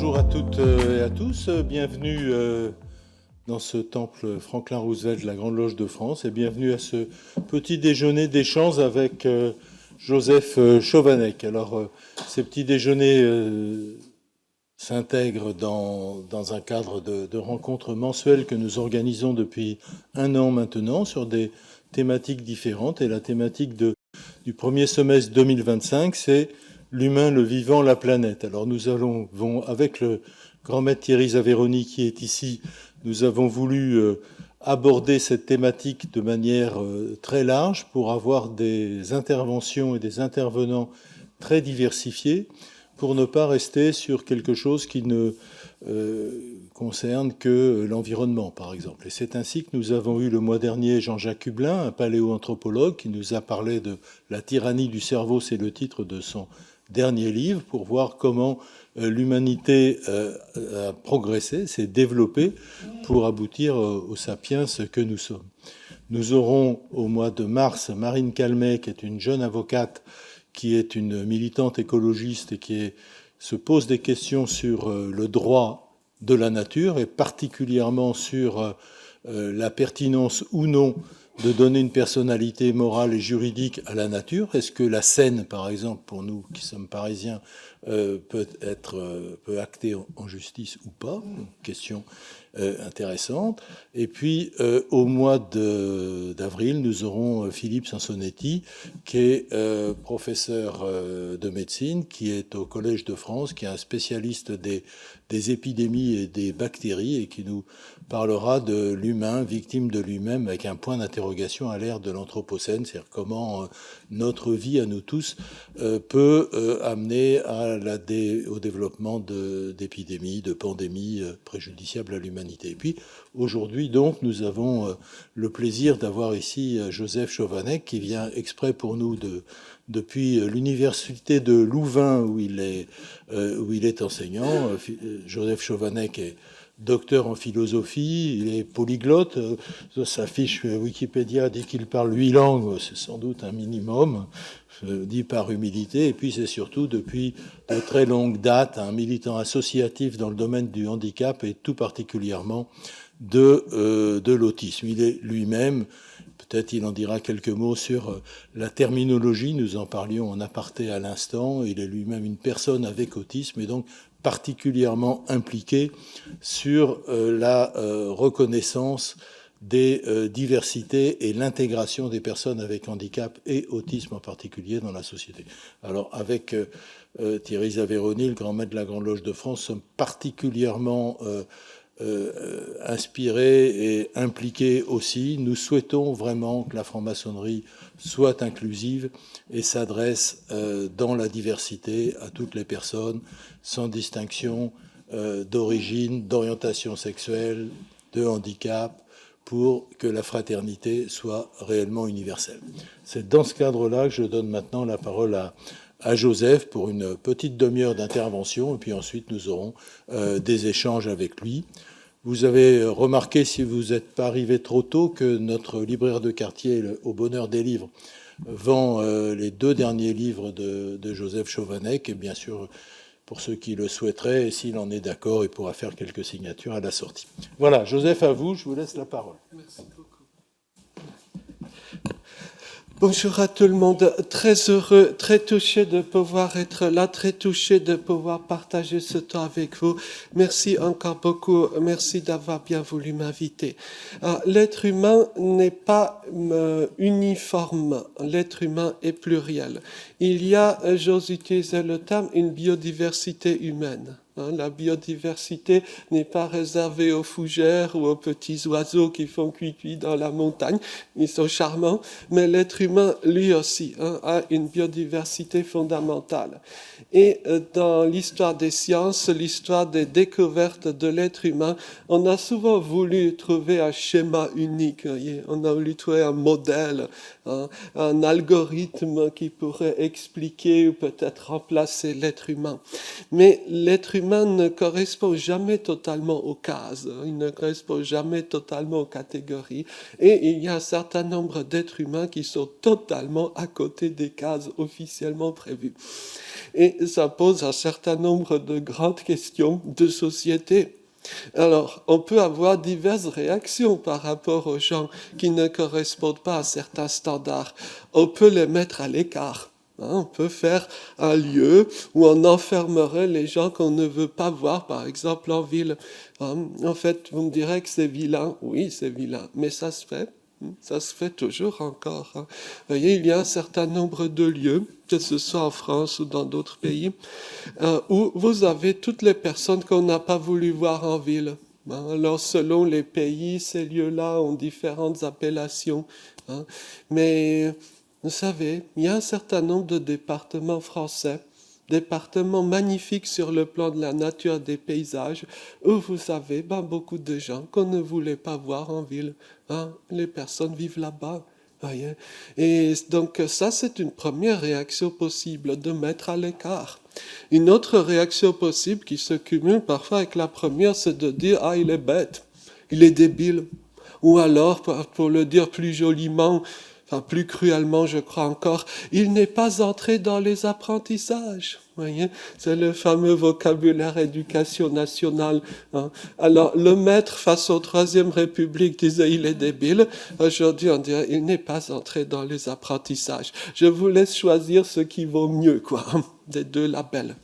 Bonjour à toutes et à tous, bienvenue dans ce temple Franklin Roosevelt de la Grande Loge de France et bienvenue à ce petit déjeuner d'échange avec Joseph Chovanec. Alors ces petits déjeuners s'intègrent dans un cadre de rencontres mensuelles que nous organisons depuis 1 an maintenant sur des thématiques différentes et la thématique du premier semestre 2025 c'est l'humain, le vivant, la planète. Alors nous allons, avec le grand maître Thierry Zaveroni qui est ici, nous avons voulu aborder cette thématique de manière très large pour avoir des interventions et des intervenants très diversifiés pour ne pas rester sur quelque chose qui ne concerne que l'environnement, par exemple. Et c'est ainsi que nous avons eu le mois dernier Jean-Jacques Hublin, un paléoanthropologue, qui nous a parlé de La tyrannie du cerveau, c'est le titre de son dernier livre, pour voir comment l'humanité a progressé, s'est développée pour aboutir aux sapiens que nous sommes. Nous aurons au mois de mars Marine Calmet, qui est une jeune avocate, qui est une militante écologiste et qui se pose des questions sur le droit de la nature et particulièrement sur la pertinence ou non de donner une personnalité morale et juridique à la nature. Est-ce que la Seine, par exemple, pour nous qui sommes parisiens, peut acter en justice ou pas? Une question intéressante. Et puis, au mois d'avril, nous aurons Philippe Sansonetti, qui est professeur de médecine, qui est au Collège de France, qui est un spécialiste des épidémies et des bactéries et qui nous parlera de l'humain, victime de lui-même, avec un point d'interrogation à l'ère de l'Anthropocène, c'est-à-dire comment notre vie à nous tous peut amener au développement d'épidémies, de pandémies préjudiciables à l'humanité. Et puis aujourd'hui, donc, nous avons le plaisir d'avoir ici Joseph Chovanec qui vient exprès pour nous depuis l'université de Louvain où il est enseignant. Joseph Chovanec est docteur en philosophie, il est polyglotte. Sa fiche Wikipédia dit qu'il parle 8 langues, c'est sans doute un minimum, dit par humilité. Et puis c'est surtout depuis de très longue date un militant associatif dans le domaine du handicap et tout particulièrement de l'autisme. Il est lui-même, peut-être il en dira quelques mots sur la terminologie, nous en parlions en aparté à l'instant, il est lui-même une personne avec autisme et donc particulièrement impliqué sur la reconnaissance des diversités et l'intégration des personnes avec handicap et autisme en particulier dans la société. Alors avec Thierry Zaveroni, le grand maître de la Grande Loge de France, sommes particulièrement inspirés et impliqués aussi. Nous souhaitons vraiment que la franc-maçonnerie soit inclusive et s'adresse dans la diversité à toutes les personnes, sans distinction d'origine, d'orientation sexuelle, de handicap, pour que la fraternité soit réellement universelle. C'est dans ce cadre-là que je donne maintenant la parole à Joseph pour une petite demi-heure d'intervention, et puis ensuite nous aurons des échanges avec lui. Vous avez remarqué, si vous n'êtes pas arrivé trop tôt, que notre libraire de quartier, au Bonheur des Livres, vend les 2 derniers livres de Joseph Chovanec, et bien sûr, pour ceux qui le souhaiteraient, s'il en est d'accord, il pourra faire quelques signatures à la sortie. Voilà, Joseph, à vous, je vous laisse la parole. Merci beaucoup. Bonjour à tout le monde, très heureux, très touché de pouvoir être là, très touché de pouvoir partager ce temps avec vous. Merci encore beaucoup, merci d'avoir bien voulu m'inviter. L'être humain n'est pas uniforme, l'être humain est pluriel. Il y a, j'ose utiliser le terme, une biodiversité humaine. La biodiversité n'est pas réservée aux fougères ou aux petits oiseaux qui font cuit-cuit dans la montagne. Ils sont charmants, mais l'être humain, lui aussi, a une biodiversité fondamentale. Et dans l'histoire des sciences, l'histoire des découvertes de l'être humain, on a souvent voulu trouver un schéma unique. On a voulu trouver un modèle, un algorithme qui pourrait expliquer ou peut-être remplacer l'être humain. Mais l'être humain humain ne correspond jamais totalement aux cases, il ne correspond jamais totalement aux catégories, et il y a un certain nombre d'êtres humains qui sont totalement à côté des cases officiellement prévues. Et ça pose un certain nombre de grandes questions de société. Alors, on peut avoir diverses réactions par rapport aux gens qui ne correspondent pas à certains standards. On peut les mettre à l'écart. On peut faire un lieu où on enfermerait les gens qu'on ne veut pas voir, par exemple en ville. En fait, vous me direz que c'est vilain. Oui, c'est vilain, mais ça se fait. Ça se fait toujours encore. Vous voyez, il y a un certain nombre de lieux, que ce soit en France ou dans d'autres pays, où vous avez toutes les personnes qu'on n'a pas voulu voir en ville. Alors, selon les pays, ces lieux-là ont différentes appellations. Mais, vous savez, il y a un certain nombre de départements français, départements magnifiques sur le plan de la nature, des paysages, où vous avez beaucoup de gens qu'on ne voulait pas voir en ville. Les personnes vivent là-bas. Voyez. Et donc ça, c'est une première réaction possible, de mettre à l'écart. Une autre réaction possible qui se cumule parfois avec la première, c'est de dire « Ah, il est bête, il est débile ». Ou alors, pour le dire plus joliment, plus cruellement, je crois encore, il n'est pas entré dans les apprentissages. Voyez, c'est le fameux vocabulaire éducation nationale. Alors, le maître face aux Troisième République disait il est débile. Aujourd'hui, on dirait il n'est pas entré dans les apprentissages. Je vous laisse choisir ce qui vaut mieux, quoi, des deux labels.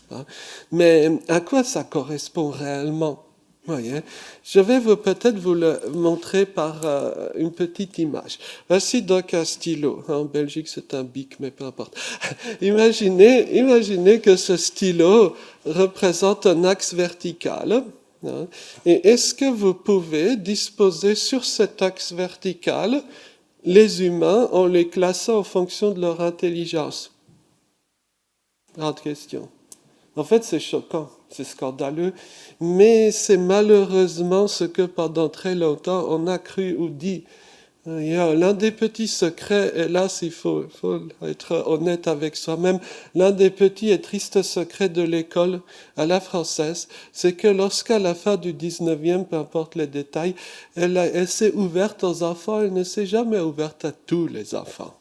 Mais à quoi ça correspond réellement? Voyez, je vais peut-être vous le montrer par une petite image. Voici donc un stylo. En Belgique, c'est un bic, mais peu importe. Imaginez que ce stylo représente un axe vertical. Et est-ce que vous pouvez disposer sur cet axe vertical les humains en les classant en fonction de leur intelligence? Grande question. En fait, c'est choquant, c'est scandaleux, mais c'est malheureusement ce que pendant très longtemps on a cru ou dit. Il y a l'un des petits secrets, hélas, il faut être honnête avec soi-même, l'un des petits et tristes secrets de l'école à la française, c'est que lorsqu'à la fin du 19e, peu importe les détails, elle s'est ouverte aux enfants, elle ne s'est jamais ouverte à tous les enfants.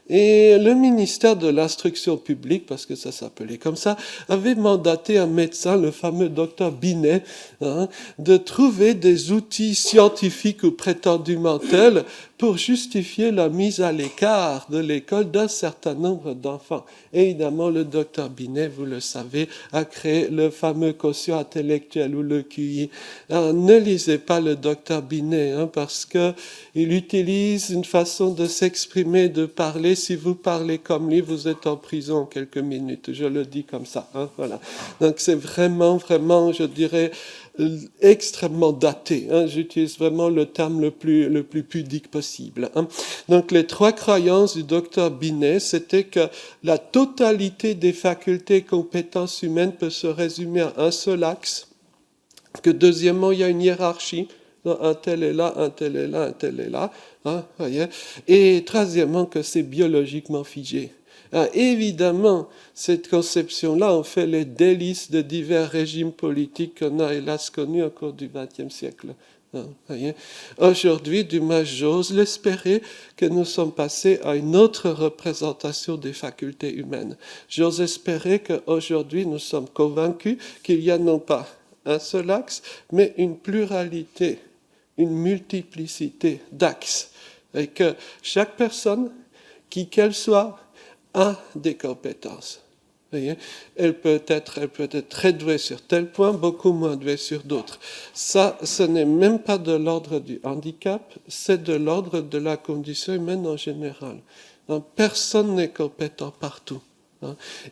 Et le ministère de l'Instruction publique, parce que ça s'appelait comme ça, avait mandaté un médecin, le fameux docteur Binet, de trouver des outils scientifiques ou prétendument tels pour justifier la mise à l'écart de l'école d'un certain nombre d'enfants. Et évidemment, le docteur Binet, vous le savez, a créé le fameux quotient intellectuel ou le QI. Alors, ne lisez pas le docteur Binet, parce que il utilise une façon de s'exprimer, de parler. Si vous parlez comme lui, vous êtes en prison en quelques minutes. Je le dis comme ça. Voilà. Donc c'est vraiment, vraiment, je dirais, extrêmement daté. J'utilise vraiment le terme le plus pudique possible. Donc les trois croyances du docteur Binet, c'était que la totalité des facultés et compétences humaines peut se résumer à un seul axe. Que deuxièmement, il y a une hiérarchie. Un tel est là, un tel est là, un tel est là. Voyez. Et troisièmement, que c'est biologiquement figé. Évidemment, cette conception-là, on fait les délices de divers régimes politiques qu'on a hélas connus au cours du XXe siècle. Aujourd'hui, du moins, j'ose l'espérer que nous sommes passés à une autre représentation des facultés humaines. J'ose espérer qu'aujourd'hui, nous sommes convaincus qu'il y a non pas un seul axe, mais une pluralité, une multiplicité d'axes. Et que chaque personne, qui qu'elle soit, a des compétences. Voyez, elle peut être très douée sur tel point, beaucoup moins douée sur d'autres. Ça, ce n'est même pas de l'ordre du handicap, c'est de l'ordre de la condition humaine en général. Donc, personne n'est compétent partout.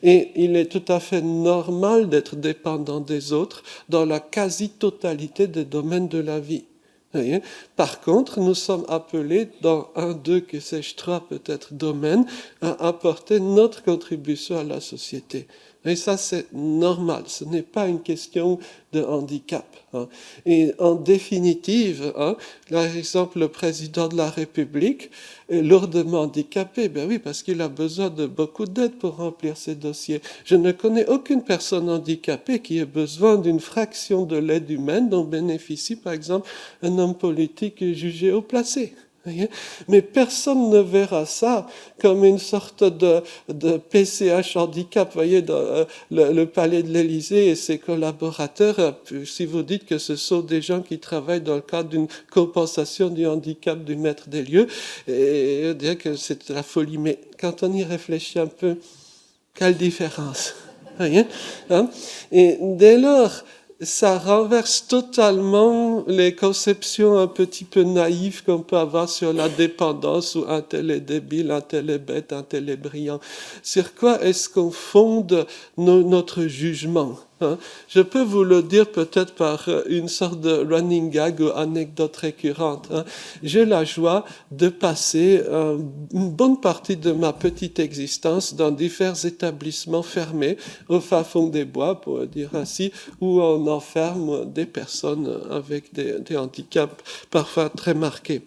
Et il est tout à fait normal d'être dépendant des autres dans la quasi-totalité des domaines de la vie. Voyez. Par contre, nous sommes appelés dans un, deux, que sais-je, trois peut-être domaines à apporter notre contribution à la société. Et ça, c'est normal. Ce n'est pas une question de handicap. Hein. Et en définitive, hein, par exemple, le président de la République est lourdement handicapé. Ben oui, parce qu'il a besoin de beaucoup d'aide pour remplir ses dossiers. Je ne connais aucune personne handicapée qui ait besoin d'une fraction de l'aide humaine dont bénéficie, par exemple, un homme politique jugé haut placé. Mais personne ne verra ça comme une sorte de PCH handicap. Voyez, dans le palais de l'Élysée et ses collaborateurs, si vous dites que ce sont des gens qui travaillent dans le cadre d'une compensation du handicap du maître des lieux, et dire que c'est la folie. Mais quand on y réfléchit un peu, quelle différence, voyez, hein? Et dès lors, ça renverse totalement les conceptions un petit peu naïves qu'on peut avoir sur la dépendance, où un tel est débile, un tel est bête, un tel est brillant. Sur quoi est-ce qu'on fonde notre jugement? Hein? Je peux vous le dire peut-être par une sorte de running gag ou anecdote récurrente. Hein? J'ai la joie de passer une bonne partie de ma petite existence dans divers établissements fermés au fin fond des bois, pour dire ainsi, où on enferme des personnes avec des handicaps parfois très marqués.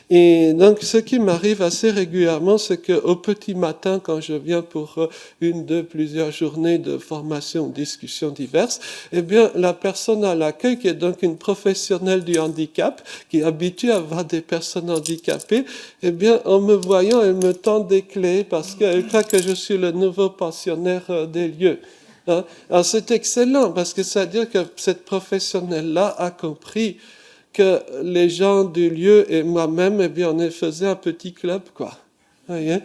Et donc, ce qui m'arrive assez régulièrement, c'est qu'au petit matin, quand je viens pour une, deux, plusieurs journées de formation, discussion diverses, eh bien, la personne à l'accueil, qui est donc une professionnelle du handicap, qui est habituée à voir des personnes handicapées, eh bien, en me voyant, elle me tend des clés parce qu'elle croit que je suis le nouveau pensionnaire des lieux. Hein? Alors, c'est excellent parce que ça veut dire que cette professionnelle-là a compris que les gens du lieu et moi-même, eh bien, on faisait un petit club, quoi. Voyez?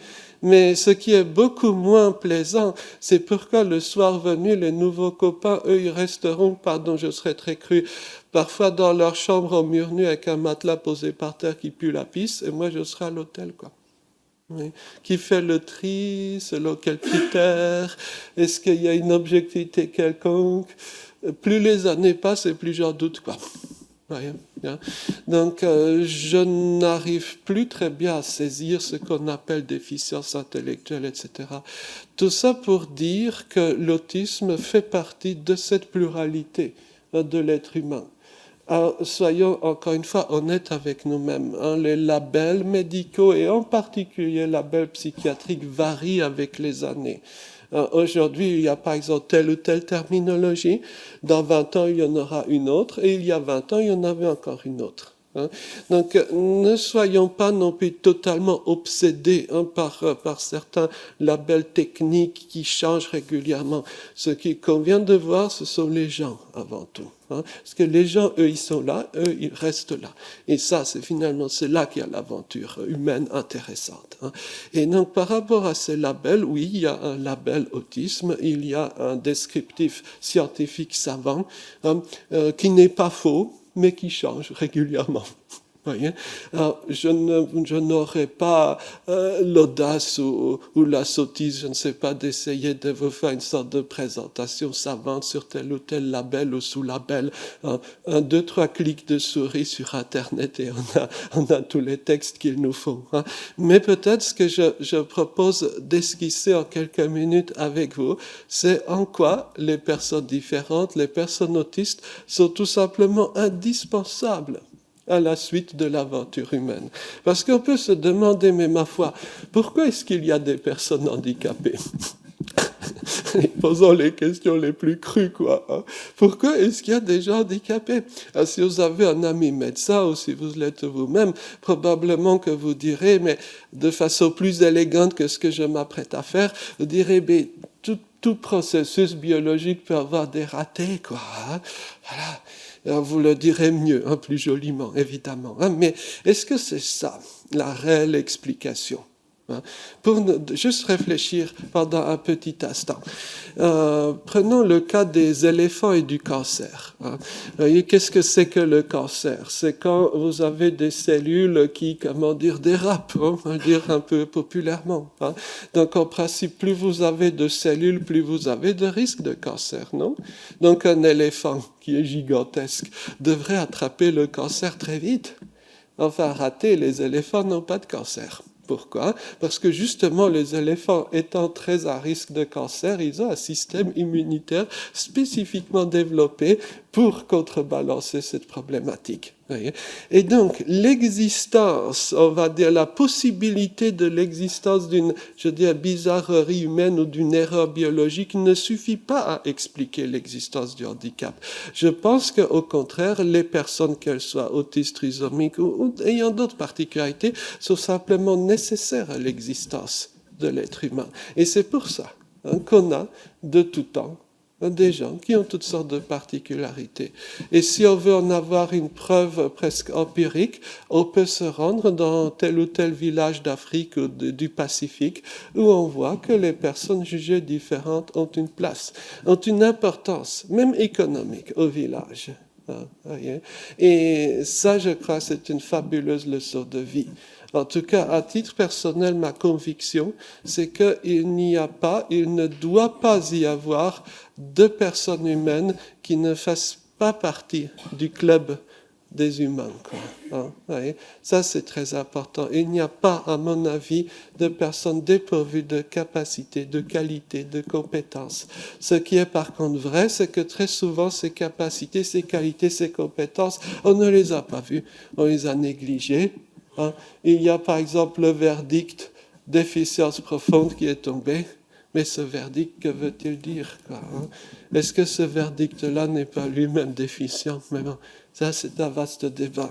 Mais ce qui est beaucoup moins plaisant, c'est pourquoi le soir venu, les nouveaux copains, eux, ils resteront, pardon, je serais très cru, parfois dans leur chambre au mur nu avec un matelas posé par terre qui pue la pisse, et moi je serai à l'hôtel, quoi. Oui. Qui fait le tri, selon quels critères, est-ce qu'il y a une objectivité quelconque? Plus les années passent et plus j'en doute, quoi. Voyez, hein? Donc, je n'arrive plus très bien à saisir ce qu'on appelle déficience intellectuelle, etc. Tout ça pour dire que l'autisme fait partie de cette pluralité de l'être humain. Alors, soyons encore une fois honnêtes avec nous-mêmes. Hein, les labels médicaux et en particulier labels psychiatriques varient avec les années. Aujourd'hui, il y a par exemple telle ou telle terminologie. Dans 20 ans, il y en aura une autre. Et il y a 20 ans, il y en avait encore une autre. Hein. Donc, ne soyons pas non plus totalement obsédés par certains labels techniques qui changent régulièrement. Ce qu'il convient de voir, ce sont les gens avant tout. Hein. Parce que les gens, eux, ils sont là, eux, ils restent là. Et ça, c'est là qu'il y a l'aventure humaine intéressante. Hein. Et donc, par rapport à ces labels, oui, il y a un label autisme, il y a un descriptif scientifique savant qui n'est pas faux, mais qui change régulièrement. Voyez? Alors, je n'aurai pas l'audace ou la sottise, je ne sais pas, d'essayer de vous faire une sorte de présentation savante sur tel ou tel label ou sous-label. Un, deux, trois clics de souris sur Internet et on a tous les textes qu'il nous faut. Hein. Mais peut-être ce que je propose d'esquisser en quelques minutes avec vous, c'est en quoi les personnes différentes, les personnes autistes, sont tout simplement indispensables à la suite de l'aventure humaine. Parce qu'on peut se demander, mais ma foi, pourquoi est-ce qu'il y a des personnes handicapées? Posons les questions les plus crues, quoi. Hein. Pourquoi est-ce qu'il y a des gens handicapés? Alors, si vous avez un ami médecin ou si vous l'êtes vous-même, probablement que vous direz, mais de façon plus élégante que ce que je m'apprête à faire, vous direz, mais tout processus biologique peut avoir des ratés, quoi. Hein. Voilà. Alors vous le direz mieux, hein, plus joliment, évidemment. Hein, mais est-ce que c'est ça, la réelle explication? Hein, pour juste réfléchir pendant un petit instant. Prenons le cas des éléphants et du cancer. Hein. Qu'est-ce que c'est que le cancer? C'est quand vous avez des cellules qui, comment dire, dérapent, hein, on va dire un peu populairement. Hein. Donc en principe, plus vous avez de cellules, plus vous avez de risque de cancer, non? Donc un éléphant qui est gigantesque devrait attraper le cancer très vite. Enfin, raté, les éléphants n'ont pas de cancer. Pourquoi? Parce que justement, les éléphants étant très à risque de cancer, ils ont un système immunitaire spécifiquement développé pour contrebalancer cette problématique. Et donc, l'existence, on va dire la possibilité de l'existence d'une, je dirais, bizarrerie humaine ou d'une erreur biologique ne suffit pas à expliquer l'existence du handicap. Je pense qu'au contraire, les personnes, qu'elles soient autistes, trisomiques ou ayant d'autres particularités, sont simplement nécessaires à l'existence de l'être humain. Et c'est pour ça qu'on a, de tout temps, des gens qui ont toutes sortes de particularités. Et si on veut en avoir une preuve presque empirique, on peut se rendre dans tel ou tel village d'Afrique ou du Pacifique, où on voit que les personnes jugées différentes ont une place, ont une importance, même économique, au village. Et ça, je crois, c'est une fabuleuse leçon de vie. En tout cas, à titre personnel, ma conviction, c'est qu'il n'y a pas, il ne doit pas y avoir de personnes humaines qui ne fassent pas partie du club des humains. Ça, c'est très important. Il n'y a pas, à mon avis, de personnes dépourvues de capacités, de qualités, de compétences. Ce qui est par contre vrai, c'est que très souvent, ces capacités, ces qualités, ces compétences, on ne les a pas vues, on les a négligées. Il y a par exemple le verdict déficience profonde qui est tombé, mais ce verdict, que veut-il dire, quoi, Est-ce que ce verdict-là n'est pas lui-même déficient? Mais bon, ça c'est un vaste débat.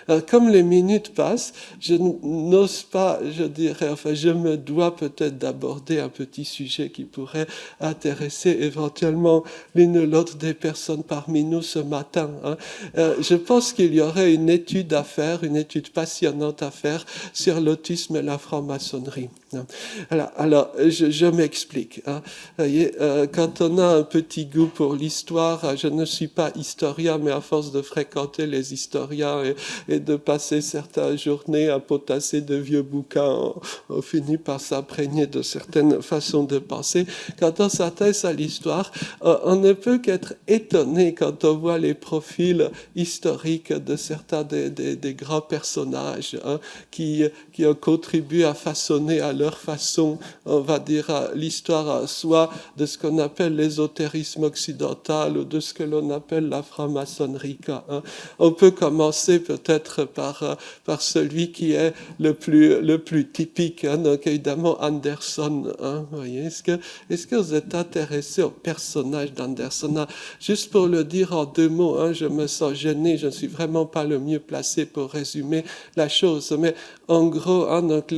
Alors, comme les minutes passent, je n'ose pas, je dirais, enfin je me dois peut-être d'aborder un petit sujet qui pourrait intéresser éventuellement l'une ou l'autre des personnes parmi nous ce matin. Je pense qu'il y aurait une étude à faire, une étude passionnante à faire sur l'autisme et la franc-maçonnerie. Alors je m'explique. Voyez, quand on a un petit goût pour l'histoire, je ne suis pas historien, mais à force de fréquenter les historiens et de passer certaines journées à potasser de vieux bouquins, on finit par s'imprégner de certaines façons de penser. Quand on s'intéresse à l'histoire, on ne peut qu'être étonné quand on voit les profils historiques de certains des grands personnages qui ont contribué à façonner à leur façon, on va dire, l'histoire soit de ce qu'on appelle l'ésotérisme occidental ou de ce que l'on appelle la franc-maçonnerie. On peut commencer peut-être par celui qui est le plus typique, donc évidemment Anderson. Voyez, est-ce que vous êtes intéressé au personnage d'Anderson? Juste pour le dire en 2 mots, je me sens gêné, je ne suis vraiment pas le mieux placé pour résumer la chose, mais en gros, donc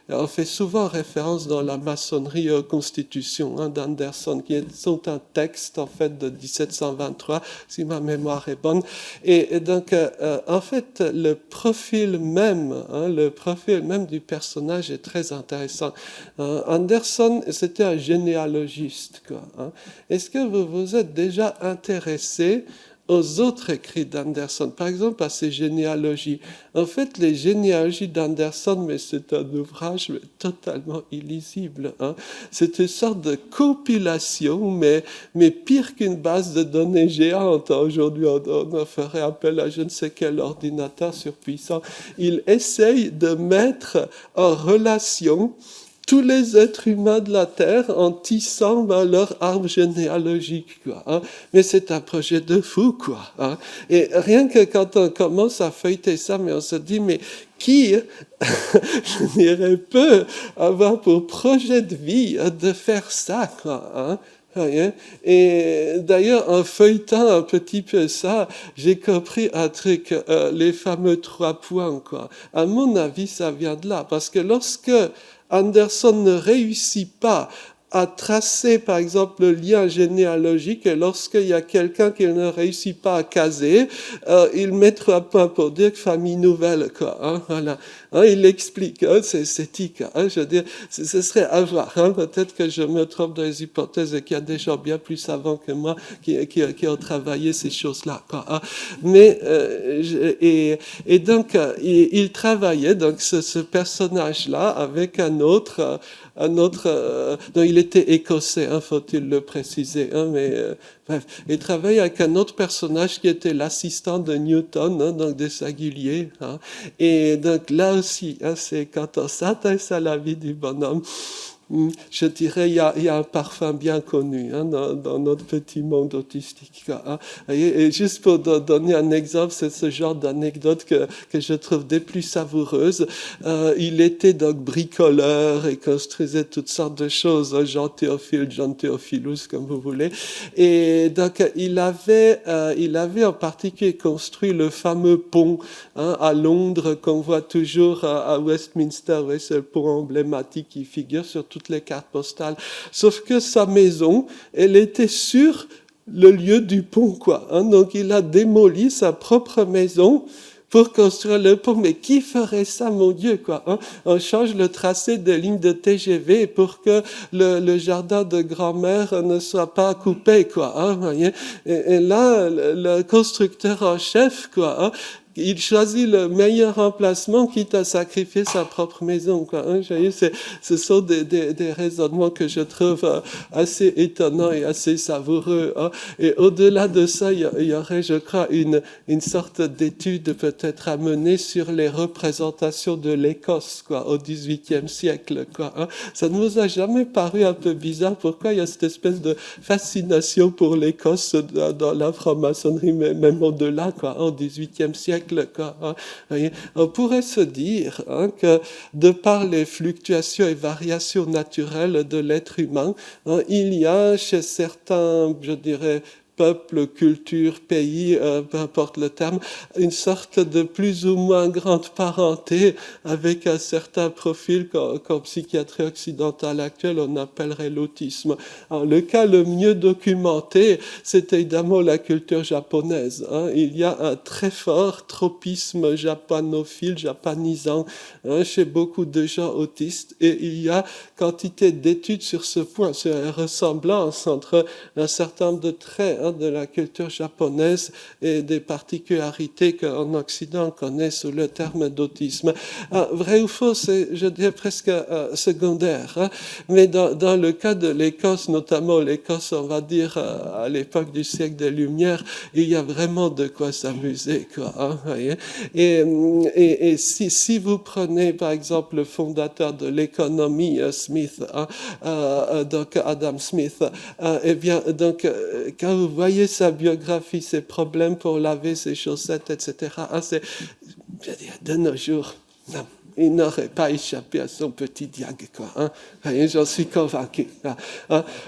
on fait souvent référence dans la maçonnerie aux constitutions d'Anderson, qui sont un texte en fait de 1723, si ma mémoire est bonne. Et donc, en fait, le profil même du personnage est très intéressant. Anderson, c'était un généalogiste, quoi. Est-ce que vous vous êtes déjà intéressé aux autres écrits d'Anderson, par exemple à ses généalogies? En fait, les généalogies d'Anderson, mais c'est un ouvrage totalement illisible. C'est une sorte de compilation, mais pire qu'une base de données géante. Aujourd'hui, on ferait appel à je ne sais quel ordinateur surpuissant. Il essaye de mettre en relation tous les êtres humains de la Terre en tissant leur arbre généalogique, quoi. Mais c'est un projet de fou, quoi. Et rien que quand on commence à feuilleter ça, mais on se dit, mais qui, je dirais, peut avoir pour projet de vie de faire ça, quoi, Et d'ailleurs, en feuilletant un petit peu ça, j'ai compris un truc, les fameux 3 points, quoi. À mon avis, ça vient de là, parce que lorsque Anderson ne réussit pas à tracer, par exemple, le lien généalogique, et lorsqu'il y a quelqu'un qui ne réussit pas à caser, il met 3 points pour dire que famille nouvelle, quoi. Voilà. Il explique, c'est éthique. Je veux dire, ce serait à voir. Peut-être que je me trompe dans les hypothèses et qu'il y a des gens bien plus savants que moi qui ont travaillé ces choses-là, quoi. Mais et donc il travaillait donc ce personnage-là avec un autre un autre, non, il était écossais, faut-il le préciser, mais bref, il travaillait avec un autre personnage qui était l'assistant de Newton, donc des singuliers, et donc là aussi, c'est quand on s'intéresse à la vie du bonhomme, je dirais il y a un parfum bien connu dans notre petit monde autistique. Et juste pour donner un exemple, c'est ce genre d'anecdote que je trouve des plus savoureuses. Il était donc bricoleur et construisait toutes sortes de choses, Jean Théophile, John Théophilus, comme vous voulez. Et donc il avait en particulier construit le fameux pont à Londres qu'on voit toujours à Westminster. Ouais, c'est le pont emblématique qui figure sur toutes les cartes postales. Sauf que sa maison, elle était sur le lieu du pont, quoi. Donc il a démoli sa propre maison pour construire le pont. Mais qui ferait ça, mon Dieu, quoi, On change le tracé des lignes de TGV pour que le jardin de grand-mère ne soit pas coupé, quoi, voyez. Et là, le constructeur en chef, quoi, il choisit le meilleur emplacement, quitte à sacrifier sa propre maison, quoi. Ce sont des raisonnements que je trouve assez étonnants et assez savoureux. Et au-delà de ça, il y aurait, je crois, une sorte d'étude peut-être à mener sur les représentations de l'Écosse, quoi, au XVIIIe siècle, quoi. Ça ne vous a jamais paru un peu bizarre? Pourquoi il y a cette espèce de fascination pour l'Écosse dans la franc-maçonnerie, même au-delà, quoi, au XVIIIe siècle? On pourrait se dire que de par les fluctuations et variations naturelles de l'être humain, il y a chez certains, je dirais, peuple, culture, pays, peu importe le terme, une sorte de plus ou moins grande parenté avec un certain profil qu'en psychiatrie occidentale actuelle on appellerait l'autisme. Alors, le cas le mieux documenté, c'est évidemment la culture japonaise. Il y a un très fort tropisme japanophile, japanisant chez beaucoup de gens autistes, et il y a quantité d'études sur ce point, sur la ressemblance entre un certain nombre de traits de la culture japonaise et des particularités qu'en Occident on connaît sous le terme d'autisme. Vrai ou faux, c'est, je dirais, presque secondaire. Mais dans le cas de l'Écosse, notamment l'Écosse, on va dire, à l'époque du siècle des Lumières, il y a vraiment de quoi s'amuser, quoi. Voyez. Et si vous prenez, par exemple, le fondateur de l'économie, Smith, donc Adam Smith, eh bien, donc, quand vous voyez sa biographie, ses problèmes pour laver ses chaussettes, etc., c'est, je veux dire, de nos jours, non, il n'aurait pas échappé à son petit diag, quoi. Et j'en suis convaincu.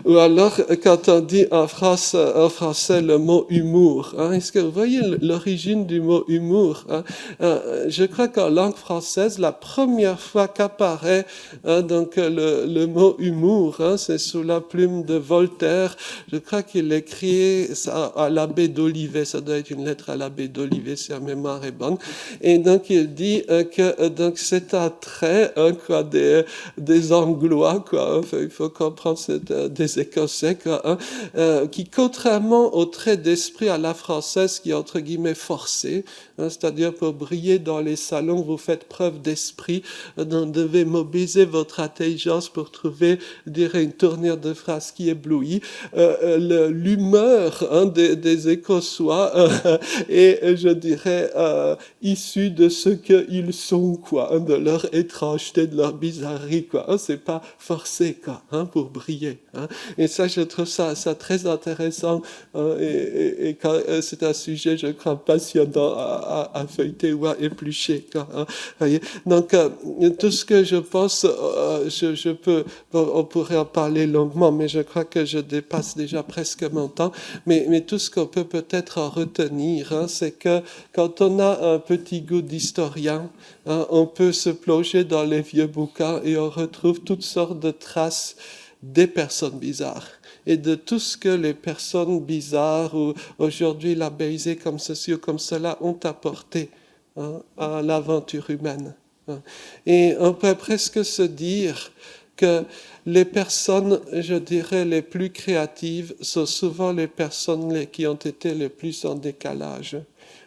Ou alors, quand on dit en français le mot humour, est-ce que vous voyez l'origine du mot humour? Je crois qu'en langue française, la première fois qu'apparaît donc le mot humour, c'est sous la plume de Voltaire. Je crois qu'il écrit ça à l'abbé d'Olivet. Ça doit être une lettre à l'abbé d'Olivet, si la mémoire est bonne. Et donc il dit que donc c'est un trait quoi, des Anglois, quoi. Enfin, il faut comprendre des Écossais, quoi, qui, contrairement au trait d'esprit à la française, qui est entre guillemets forcé, c'est-à-dire pour briller dans les salons, vous faites preuve d'esprit, vous devez mobiliser votre intelligence pour trouver, je dirais, une tournure de phrase qui éblouit. L'humeur des Écossois est, je dirais, issue de ce qu'ils sont, quoi, de leur étrangeté, de leur bizarrerie, quoi. C'est pas forcé, quoi, pour briller. Et ça, je trouve ça très intéressant, et c'est un sujet, je crois, passionnant à feuilleter ou à éplucher, quoi. Voyez. Donc, tout ce que je pense, on pourrait en parler longuement, mais je crois que je dépasse déjà presque mon temps. Mais tout ce qu'on peut peut-être en retenir, c'est que quand on a un petit goût d'historien, on peut se plonger dans les vieux bouquins et on retrouve toutes sortes de traces des personnes bizarres et de tout ce que les personnes bizarres ou aujourd'hui labellisées comme ceci ou comme cela ont apporté à l'aventure humaine. Et on peut presque se dire que les personnes, je dirais, les plus créatives sont souvent les personnes qui ont été les plus en décalage.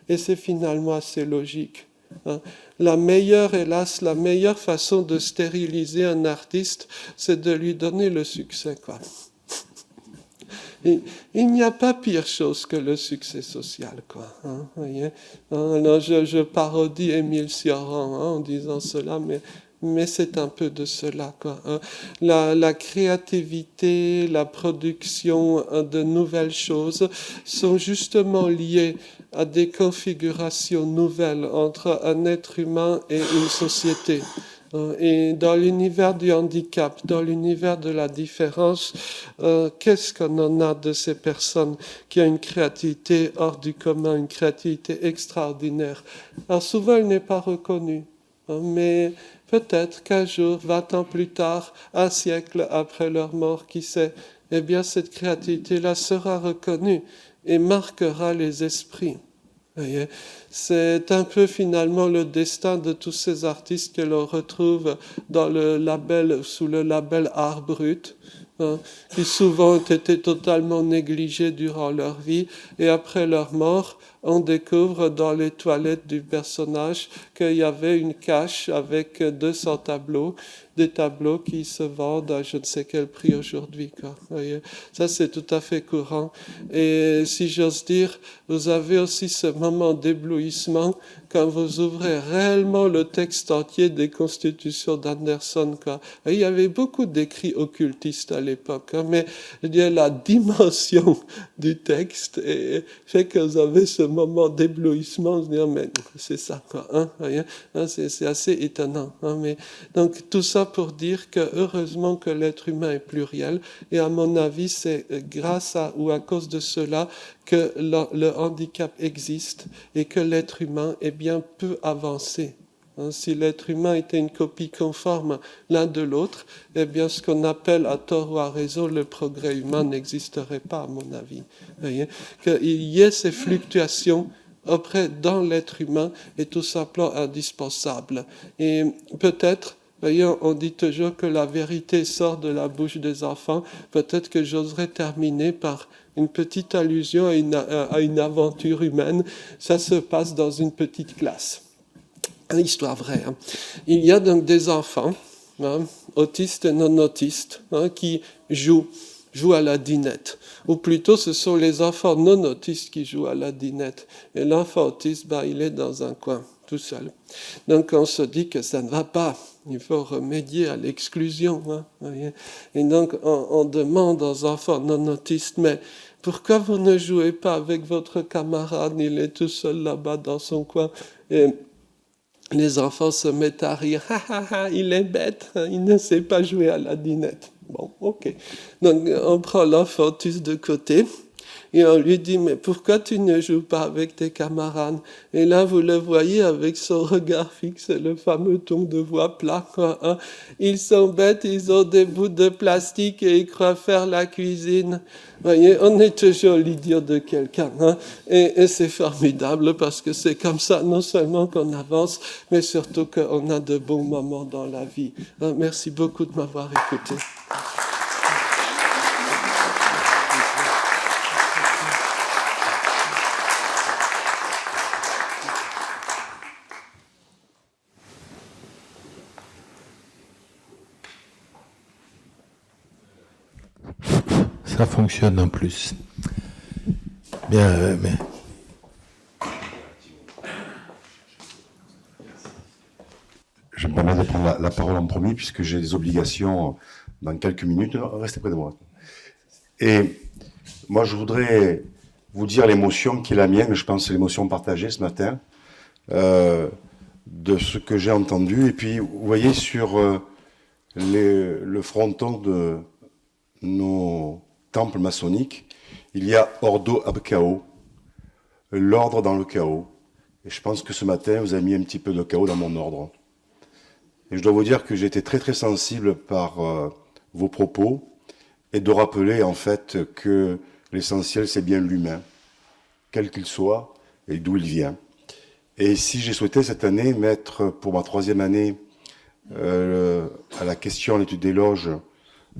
Et c'est finalement assez logique. Hein. La meilleure façon de stériliser un artiste, c'est de lui donner le succès, quoi. Il n'y a pas pire chose que le succès social, quoi. Hein, voyez. Alors je parodie Émile Cioran en disant cela, mais c'est un peu de cela, quoi. Hein. La créativité, la production de nouvelles choses sont justement liées à des configurations nouvelles entre un être humain et une société. Et dans l'univers du handicap, dans l'univers de la différence, qu'est-ce qu'on en a de ces personnes qui ont une créativité hors du commun, une créativité extraordinaire? Alors souvent, elle n'est pas reconnue, mais peut-être qu'un jour, 20 ans plus tard, un siècle après leur mort, qui sait, eh bien cette créativité-là sera reconnue et marquera les esprits. Voyez, c'est un peu finalement le destin de tous ces artistes que l'on retrouve dans le label, sous le label art brut, hein, qui souvent ont été totalement négligés durant leur vie, et après leur mort, on découvre dans les toilettes du personnage qu'il y avait une cache avec 200 tableaux, des tableaux qui se vendent à je ne sais quel prix aujourd'hui, quoi. Voyez, ça c'est tout à fait courant. Et si j'ose dire, vous avez aussi ce moment d'éblouissement quand vous ouvrez réellement le texte entier des Constitutions d'Anderson, quoi. Et il y avait beaucoup d'écrits occultistes à l'époque, hein, mais il y a la dimension du texte et fait que vous avez ce moment d'éblouissement, de dire mais c'est ça, quoi, hein, hein, c'est assez étonnant, hein, mais donc tout ça pour dire que heureusement que l'être humain est pluriel, et à mon avis c'est grâce à ou à cause de cela que le handicap existe et que l'être humain est bien peu avancé. Si l'être humain était une copie conforme l'un de l'autre, eh bien ce qu'on appelle à tort ou à raison le progrès humain n'existerait pas, à mon avis. Voyez, qu'il y ait ces fluctuations dans l'être humain est tout simplement indispensable. Et peut-être, voyez, on dit toujours que la vérité sort de la bouche des enfants. Peut-être que j'oserais terminer par une petite allusion à une aventure humaine. Ça se passe dans une petite classe. Une histoire vraie. Hein. Il y a donc des enfants, hein, autistes et non autistes, hein, qui jouent à la dinette. Ou plutôt, ce sont les enfants non autistes qui jouent à la dinette. Et l'enfant autiste, il est dans un coin, tout seul. Donc on se dit que ça ne va pas. Il faut remédier à l'exclusion. Hein, voyez. Et donc on demande aux enfants non autistes, mais pourquoi vous ne jouez pas avec votre camarade? Il est tout seul là-bas dans son coin. Et les enfants se mettent à rire. Ha, ha, ha, il est bête, il ne sait pas jouer à la dinette. Bon, ok. Donc on prend l'enfant autiste de côté et on lui dit, mais pourquoi tu ne joues pas avec tes camarades? Et là, vous le voyez avec son regard fixe, le fameux ton de voix plat, quoi, hein. Ils sont bêtes, ils ont des bouts de plastique et ils croient faire la cuisine. Vous voyez, on est toujours l'idiot de quelqu'un, hein. Et c'est formidable parce que c'est comme ça, non seulement qu'on avance, mais surtout qu'on a de bons moments dans la vie. Merci beaucoup de m'avoir écouté. Ça fonctionne en plus. Bien, mais... Je me permets de prendre la parole en premier puisque j'ai des obligations dans quelques minutes. Restez près de moi. Et moi, je voudrais vous dire l'émotion qui est la mienne, je pense que c'est l'émotion partagée ce matin, de ce que j'ai entendu. Et puis, vous voyez, sur le fronton de nos temples maçonniques, il y a Ordo ab chaos, l'ordre dans le chaos. Et je pense que ce matin, vous avez mis un petit peu de chaos dans mon ordre. Et je dois vous dire que j'ai été très très sensible par vos propos et de rappeler en fait que l'essentiel c'est bien l'humain, quel qu'il soit et d'où il vient. Et si j'ai souhaité cette année mettre pour ma 3e année à la question à l'étude des loges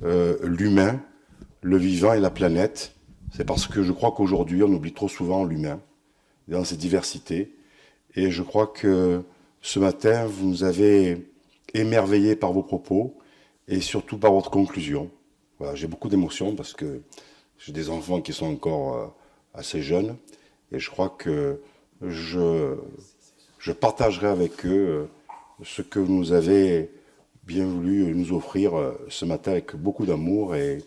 l'humain, le vivant et la planète, c'est parce que je crois qu'aujourd'hui on oublie trop souvent l'humain dans ses diversités. Et je crois que ce matin, vous nous avez émerveillés par vos propos et surtout par votre conclusion. Voilà, j'ai beaucoup d'émotions parce que j'ai des enfants qui sont encore assez jeunes et je crois que je partagerai avec eux ce que vous nous avez bien voulu nous offrir ce matin avec beaucoup d'amour et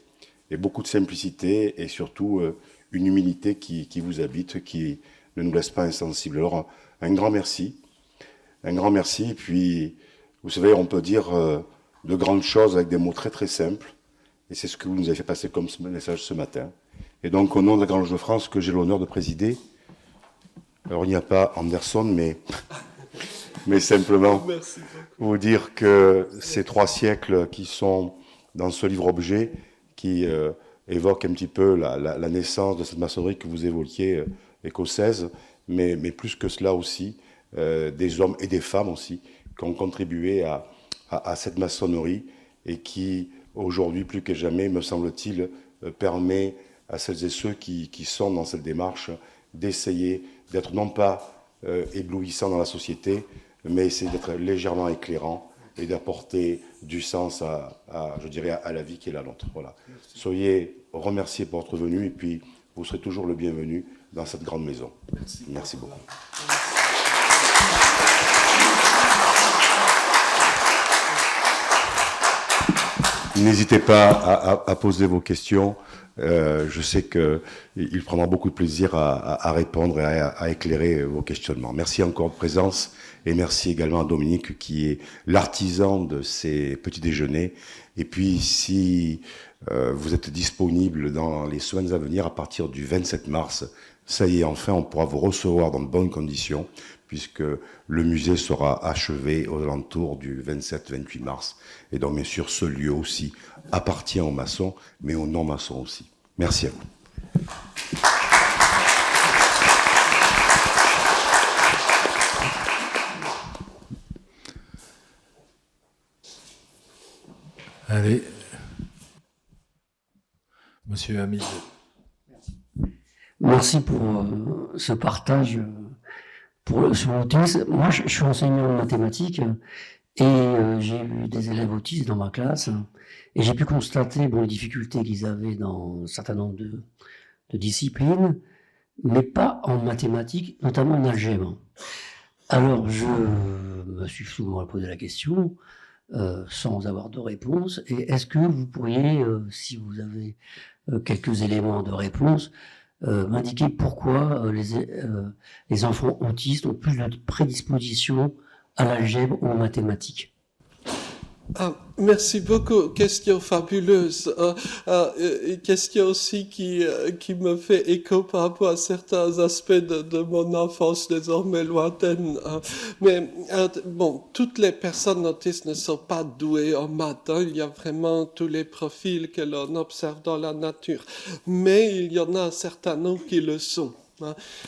beaucoup de simplicité et surtout une humilité qui vous habite, qui ne nous laisse pas insensibles. Alors, un grand merci. Un grand merci. Et puis, vous savez, on peut dire de grandes choses avec des mots très très simples. Et c'est ce que vous nous avez fait passer comme message ce matin. Et donc, au nom de la Grande Loge de France, que j'ai l'honneur de présider, alors il n'y a pas Anderson, mais simplement vous dire que ces 3 siècles qui sont dans ce livre-objet, qui évoquent un petit peu la naissance de cette maçonnerie que vous évoquiez, écossaise, mais plus que cela aussi, des hommes et des femmes aussi, qui ont contribué à cette maçonnerie et qui, aujourd'hui, plus que jamais, me semble-t-il, permet à celles et ceux qui sont dans cette démarche d'essayer d'être non pas éblouissants dans la société, mais essayer d'être légèrement éclairants et d'apporter du sens je dirais, à la vie qui est la nôtre. Voilà. Soyez remerciés pour votre venue et puis vous serez toujours le bienvenu dans cette grande maison. Merci beaucoup. N'hésitez pas à poser vos questions. Je sais qu'il prendra beaucoup de plaisir à répondre et à éclairer vos questionnements. Merci encore de présence et merci également à Dominique qui est l'artisan de ces petits déjeuners. Et puis si vous êtes disponible dans les semaines à venir, à partir du 27 mars, ça y est, enfin, on pourra vous recevoir dans de bonnes conditions puisque le musée sera achevé aux alentours du 27-28 mars. Et donc, bien sûr, ce lieu aussi appartient aux maçons, mais aux non-maçons aussi. Merci à vous. Allez. Monsieur Hamid. Merci pour ce partage sur l'autisme. Moi, je suis enseignant en mathématiques et j'ai eu des élèves autistes dans ma classe et j'ai pu constater les difficultés qu'ils avaient dans un certain nombre de disciplines, mais pas en mathématiques, notamment en algèbre. Alors, je me suis souvent posé la question, sans avoir de réponse. Et est-ce que vous pourriez, si vous avez quelques éléments de réponse, m'indiquer pourquoi les enfants autistes ont plus de prédisposition à l'algèbre ou aux mathématiques? Merci beaucoup. Question fabuleuse. Question aussi qui me fait écho par rapport à certains aspects de mon enfance désormais lointaine. Mais bon, toutes les personnes autistes ne sont pas douées en maths. Il y a vraiment tous les profils que l'on observe dans la nature. Mais il y en a un certain nombre qui le sont.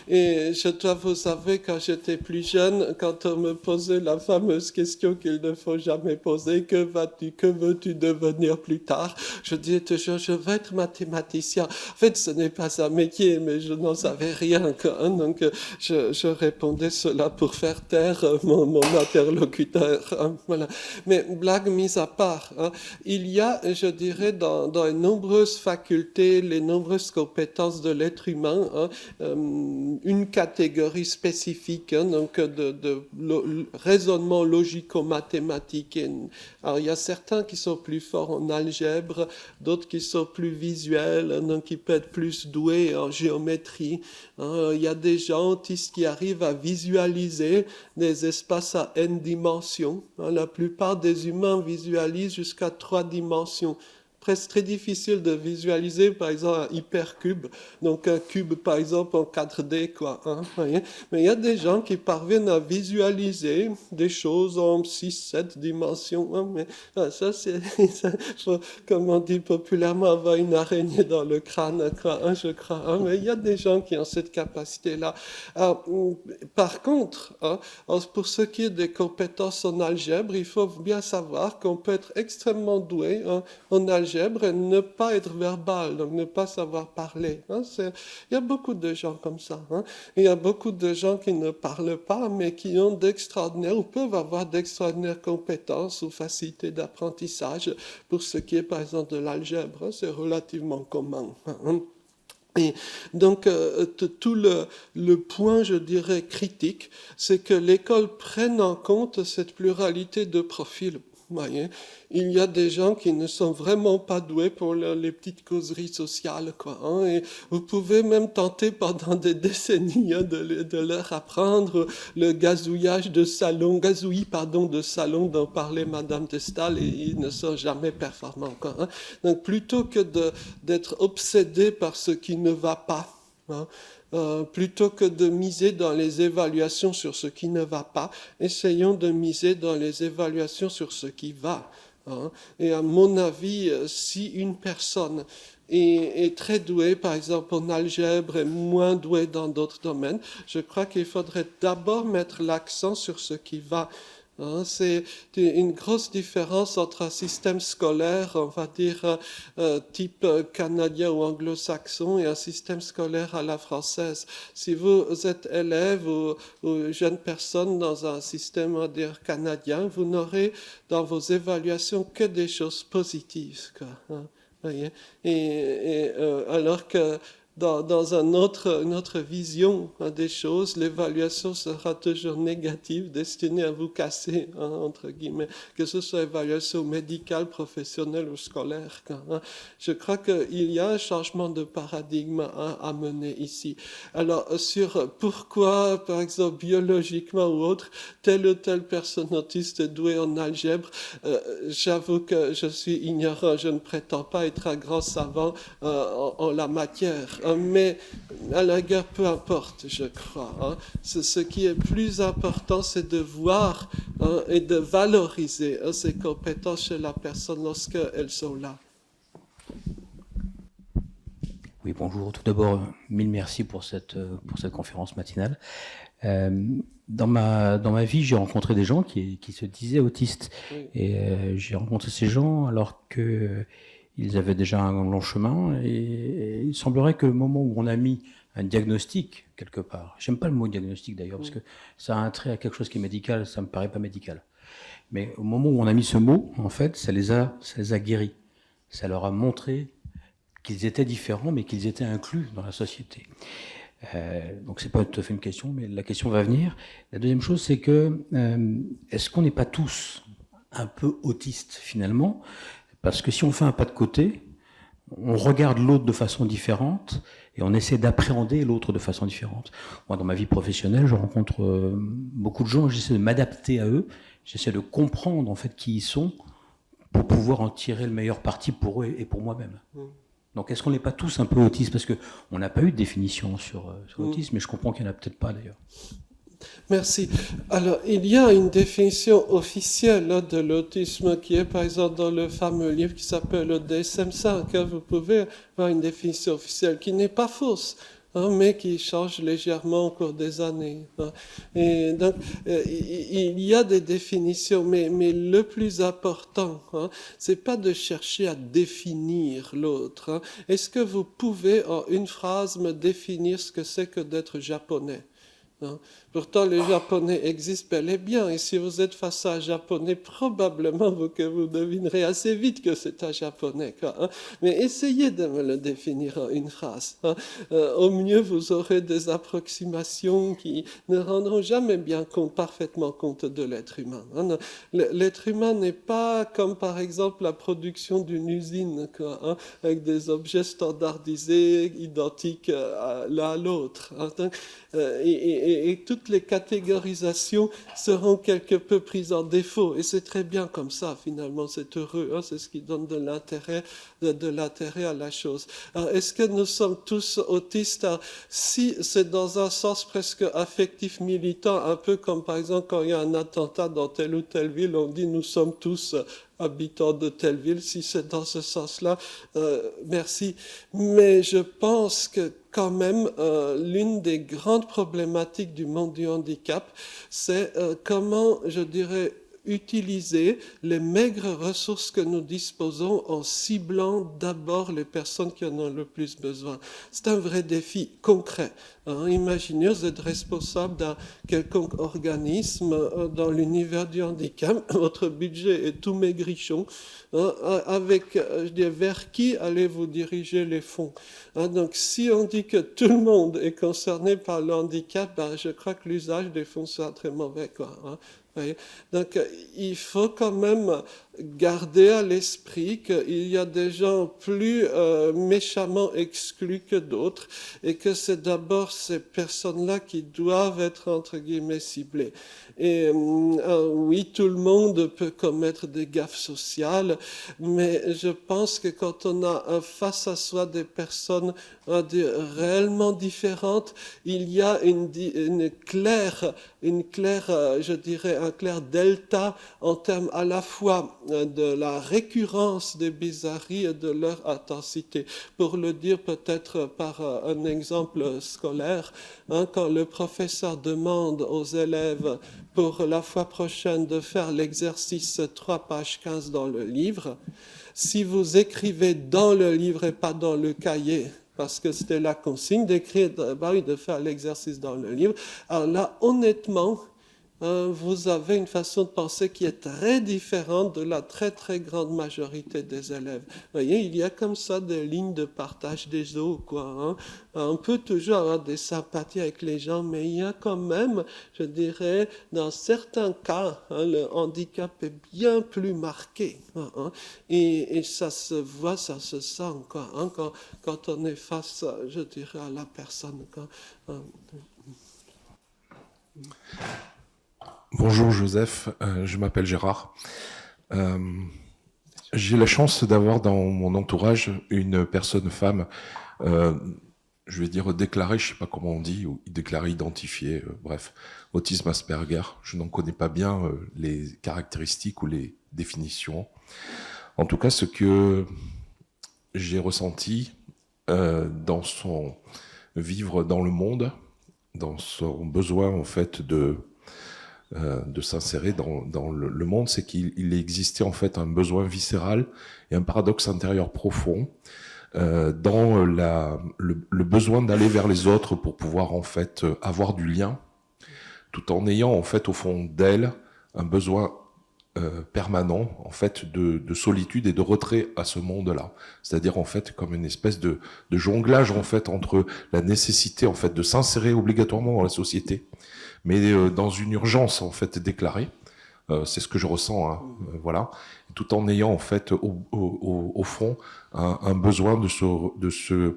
Et je dois vous avouer, quand j'étais plus jeune, quand on me posait la fameuse question qu'il ne faut jamais poser, que veux-tu devenir plus tard? Je disais toujours, je veux être mathématicien. En fait, ce n'est pas un métier, mais je n'en savais rien. Donc, je répondais cela pour faire taire mon interlocuteur. Voilà. Mais blague mise à part, il y a, je dirais, dans les nombreuses facultés, les nombreuses compétences de l'être humain, une catégorie spécifique, donc de raisonnement logico-mathématique. Alors, il y a certains qui sont plus forts en algèbre, d'autres qui sont plus visuels, donc qui peuvent être plus doués en géométrie. Il y a des gens autistes qui arrivent à visualiser des espaces à n dimensions. La plupart des humains visualisent jusqu'à 3 dimensions. Presque très difficile de visualiser, par exemple, un hypercube, donc un cube, par exemple, en 4D, quoi. Voyez. Mais il y a des gens qui parviennent à visualiser des choses en 6-7 dimensions. Mais ça, c'est, comme on dit populairement, avoir une araignée dans le crâne, quoi, je crois. Mais il y a des gens qui ont cette capacité-là. Alors, par contre, pour ce qui est des compétences en algèbre, il faut bien savoir qu'on peut être extrêmement doué en algèbre algèbre et ne pas être verbal, donc ne pas savoir parler. Hein. Il y a beaucoup de gens comme ça. Hein. Il y a beaucoup de gens qui ne parlent pas, mais qui ont d'extraordinaires ou peuvent avoir d'extraordinaires compétences ou facilités d'apprentissage pour ce qui est par exemple de l'algèbre. Hein. C'est relativement commun. Hein. Et donc, tout le point, je dirais, critique, c'est que l'école prenne en compte cette pluralité de profils. Voyez, il y a des gens qui ne sont vraiment pas doués pour les petites causeries sociales, quoi. Hein, et vous pouvez même tenter pendant des décennies hein, de leur apprendre le gazouillis de salon dont parlait Madame de Staël, et ils ne sont jamais performants, quoi. Hein. Donc, plutôt que d'être obsédé par ce qui ne va pas, hein, plutôt que de miser dans les évaluations sur ce qui ne va pas, essayons de miser dans les évaluations sur ce qui va. Hein. Et à mon avis, si une personne est très douée, par exemple en algèbre, et moins douée dans d'autres domaines, je crois qu'il faudrait d'abord mettre l'accent sur ce qui va. Hein, c'est une grosse différence entre un système scolaire, on va dire, type canadien ou anglo-saxon et un système scolaire à la française. Si vous êtes élève ou jeune personne dans un système, on va dire, canadien, vous n'aurez dans vos évaluations que des choses positives, quoi, hein, voyez? Alors que dans une autre vision hein, des choses, l'évaluation sera toujours négative, destinée à vous casser, hein, entre guillemets, que ce soit évaluation médicale, professionnelle ou scolaire. Hein. Je crois qu'il y a un changement de paradigme à mener ici. Alors, sur pourquoi, par exemple, biologiquement ou autre, telle ou telle personne autiste est douée en algèbre, j'avoue que je suis ignorant, je ne prétends pas être un grand savant en la matière. Mais à la rigueur, peu importe, je crois. Hein. Ce qui est plus important, c'est de voir hein, et de valoriser hein, ces compétences chez la personne lorsqu'elles sont là. Oui, bonjour. Tout d'abord, mille merci pour cette conférence matinale. Dans ma vie, j'ai rencontré des gens qui se disaient autistes. Oui. Et j'ai rencontré ces gens alors que ils avaient déjà un long chemin et il semblerait que le moment où on a mis un diagnostic quelque part, j'aime pas le mot diagnostic d'ailleurs parce que ça a un trait à quelque chose qui est médical, ça me paraît pas médical. Mais au moment où on a mis ce mot, en fait, ça les a guéris. Ça leur a montré qu'ils étaient différents mais qu'ils étaient inclus dans la société. Donc c'est pas tout à fait une question, mais la question va venir. La deuxième chose, c'est que est-ce qu'on n'est pas tous un peu autistes finalement ? Parce que si on fait un pas de côté, on regarde l'autre de façon différente et on essaie d'appréhender l'autre de façon différente. Moi, dans ma vie professionnelle, je rencontre beaucoup de gens, j'essaie de m'adapter à eux, j'essaie de comprendre en fait qui ils sont pour pouvoir en tirer le meilleur parti pour eux et pour moi-même. Donc, est-ce qu'on n'est pas tous un peu autistes ? Parce qu'on n'a pas eu de définition sur l'autisme, mais je comprends qu'il n'y en a peut-être pas d'ailleurs. Merci. Alors, il y a une définition officielle là, de l'autisme qui est, par exemple, dans le fameux livre qui s'appelle le DSM-5. Hein, vous pouvez avoir une définition officielle qui n'est pas fausse, hein, mais qui change légèrement au cours des années. Hein. Et donc, il y a des définitions, mais le plus important, hein, c'est pas de chercher à définir l'autre. Hein. Est-ce que vous pouvez, en une phrase, me définir ce que c'est que d'être japonais ? Hein. Pourtant, les Japonais existent bel et bien, et si vous êtes face à un Japonais, probablement que vous devinerez assez vite que c'est un Japonais. Quoi, hein. Mais essayez de me le définir en une phrase. Hein. Au mieux, vous aurez des approximations qui ne rendront jamais bien parfaitement compte de l'être humain. Hein. L'être humain n'est pas comme, par exemple, la production d'une usine, quoi, hein, avec des objets standardisés, identiques l'un à l'autre. Hein. Et toutes les catégorisations seront quelque peu prises en défaut. Et c'est très bien comme ça, finalement, c'est heureux. Hein, c'est ce qui donne de l'intérêt à la chose. Alors, est-ce que nous sommes tous autistes ? Alors, si c'est dans un sens presque affectif militant, un peu comme par exemple quand il y a un attentat dans telle ou telle ville, on dit nous sommes tous habitants de telle ville, si c'est dans ce sens-là, merci. Mais je pense que quand même, l'une des grandes problématiques du monde du handicap, c'est comment, je dirais, utiliser les maigres ressources que nous disposons en ciblant d'abord les personnes qui en ont le plus besoin. C'est un vrai défi concret. Imaginez, vous êtes responsable d'un quelconque organisme dans l'univers du handicap, votre budget est tout maigrichon, avec, vers qui allez-vous diriger les fonds? Donc si on dit que tout le monde est concerné par le handicap, je crois que l'usage des fonds sera très mauvais, quoi. Donc, il faut quand même garder à l'esprit qu'il y a des gens plus méchamment exclus que d'autres et que c'est d'abord ces personnes-là qui doivent être, entre guillemets, ciblées. Et oui, tout le monde peut commettre des gaffes sociales, mais je pense que quand on a face à soi des personnes réellement différentes, il y a une claire, je dirais, un clair delta en termes à la fois de la récurrence des bizarreries et de leur intensité. Pour le dire peut-être par un exemple scolaire, quand le professeur demande aux élèves pour la fois prochaine de faire l'exercice 3 pages 15 dans le livre, si vous écrivez dans le livre et pas dans le cahier, parce que c'était la consigne d'écrire, de faire l'exercice dans le livre, alors là, honnêtement, vous avez une façon de penser qui est très différente de la très très grande majorité des élèves. Vous voyez, il y a comme ça des lignes de partage des eaux, quoi. On peut toujours avoir des sympathies avec les gens, mais il y a quand même, je dirais, dans certains cas, le handicap est bien plus marqué. Et ça se voit, ça se sent, quoi, quand on est face, je dirais, à la personne. Bonjour Joseph, je m'appelle Gérard. J'ai la chance d'avoir dans mon entourage une personne femme, je vais dire déclarée, je ne sais pas comment on dit, ou déclarée, identifiée, bref, autisme Asperger. Je n'en connais pas bien les caractéristiques ou les définitions. En tout cas, ce que j'ai ressenti dans son vivre dans le monde, dans son besoin en fait de s'insérer dans le monde, c'est qu'il existait en fait un besoin viscéral et un paradoxe intérieur profond dans le besoin d'aller vers les autres pour pouvoir en fait avoir du lien, tout en ayant en fait au fond d'elle un besoin permanent en fait de solitude et de retrait à ce monde-là, c'est-à-dire en fait comme une espèce de jonglage en fait entre la nécessité en fait de s'insérer obligatoirement dans la société, mais dans une urgence en fait déclarée, c'est ce que je ressens, voilà, tout en ayant en fait au fond un besoin de se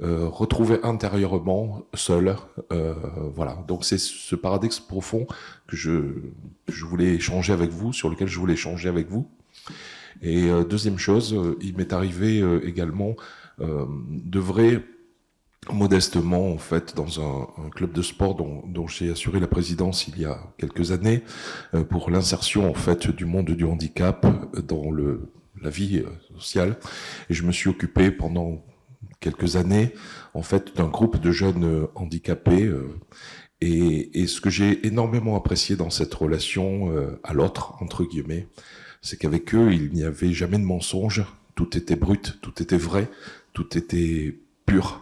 retrouver intérieurement seul, voilà. Donc c'est ce paradoxe profond que je voulais échanger avec vous, sur lequel je voulais échanger avec vous. Et deuxième chose, il m'est arrivé également d'œuvrer modestement en fait dans un club de sport dont j'ai assuré la présidence il y a quelques années pour l'insertion en fait du monde du handicap dans la vie sociale, et je me suis occupé pendant quelques années en fait d'un groupe de jeunes handicapés et ce que j'ai énormément apprécié dans cette relation à l'autre entre guillemets, c'est qu'avec eux il n'y avait jamais de mensonge, tout était brut, tout était vrai, tout était pur.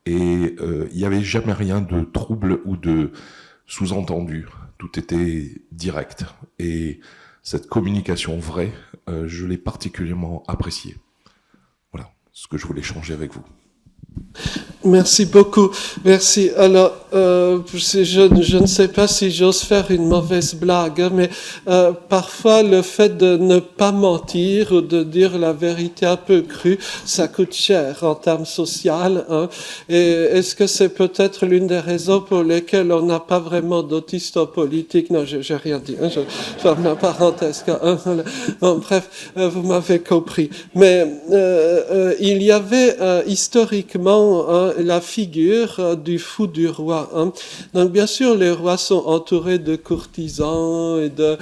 Et il n'y avait jamais rien de trouble ou de sous-entendu. Tout était direct. Et cette communication vraie, je l'ai particulièrement appréciée. Voilà ce que je voulais échanger avec vous. Merci beaucoup. Merci. Alors, je ne sais pas si j'ose faire une mauvaise blague, mais parfois le fait de ne pas mentir ou de dire la vérité un peu crue, ça coûte cher en termes sociaux. Et est-ce que c'est peut-être l'une des raisons pour lesquelles on n'a pas vraiment d'autistes en politique? Non, j'ai rien dit. Je ferme la parenthèse. Bon, bref, vous m'avez compris. Mais il y avait historiquement la figure du fou du roi. Hein. Donc bien sûr, les rois sont entourés de courtisans et de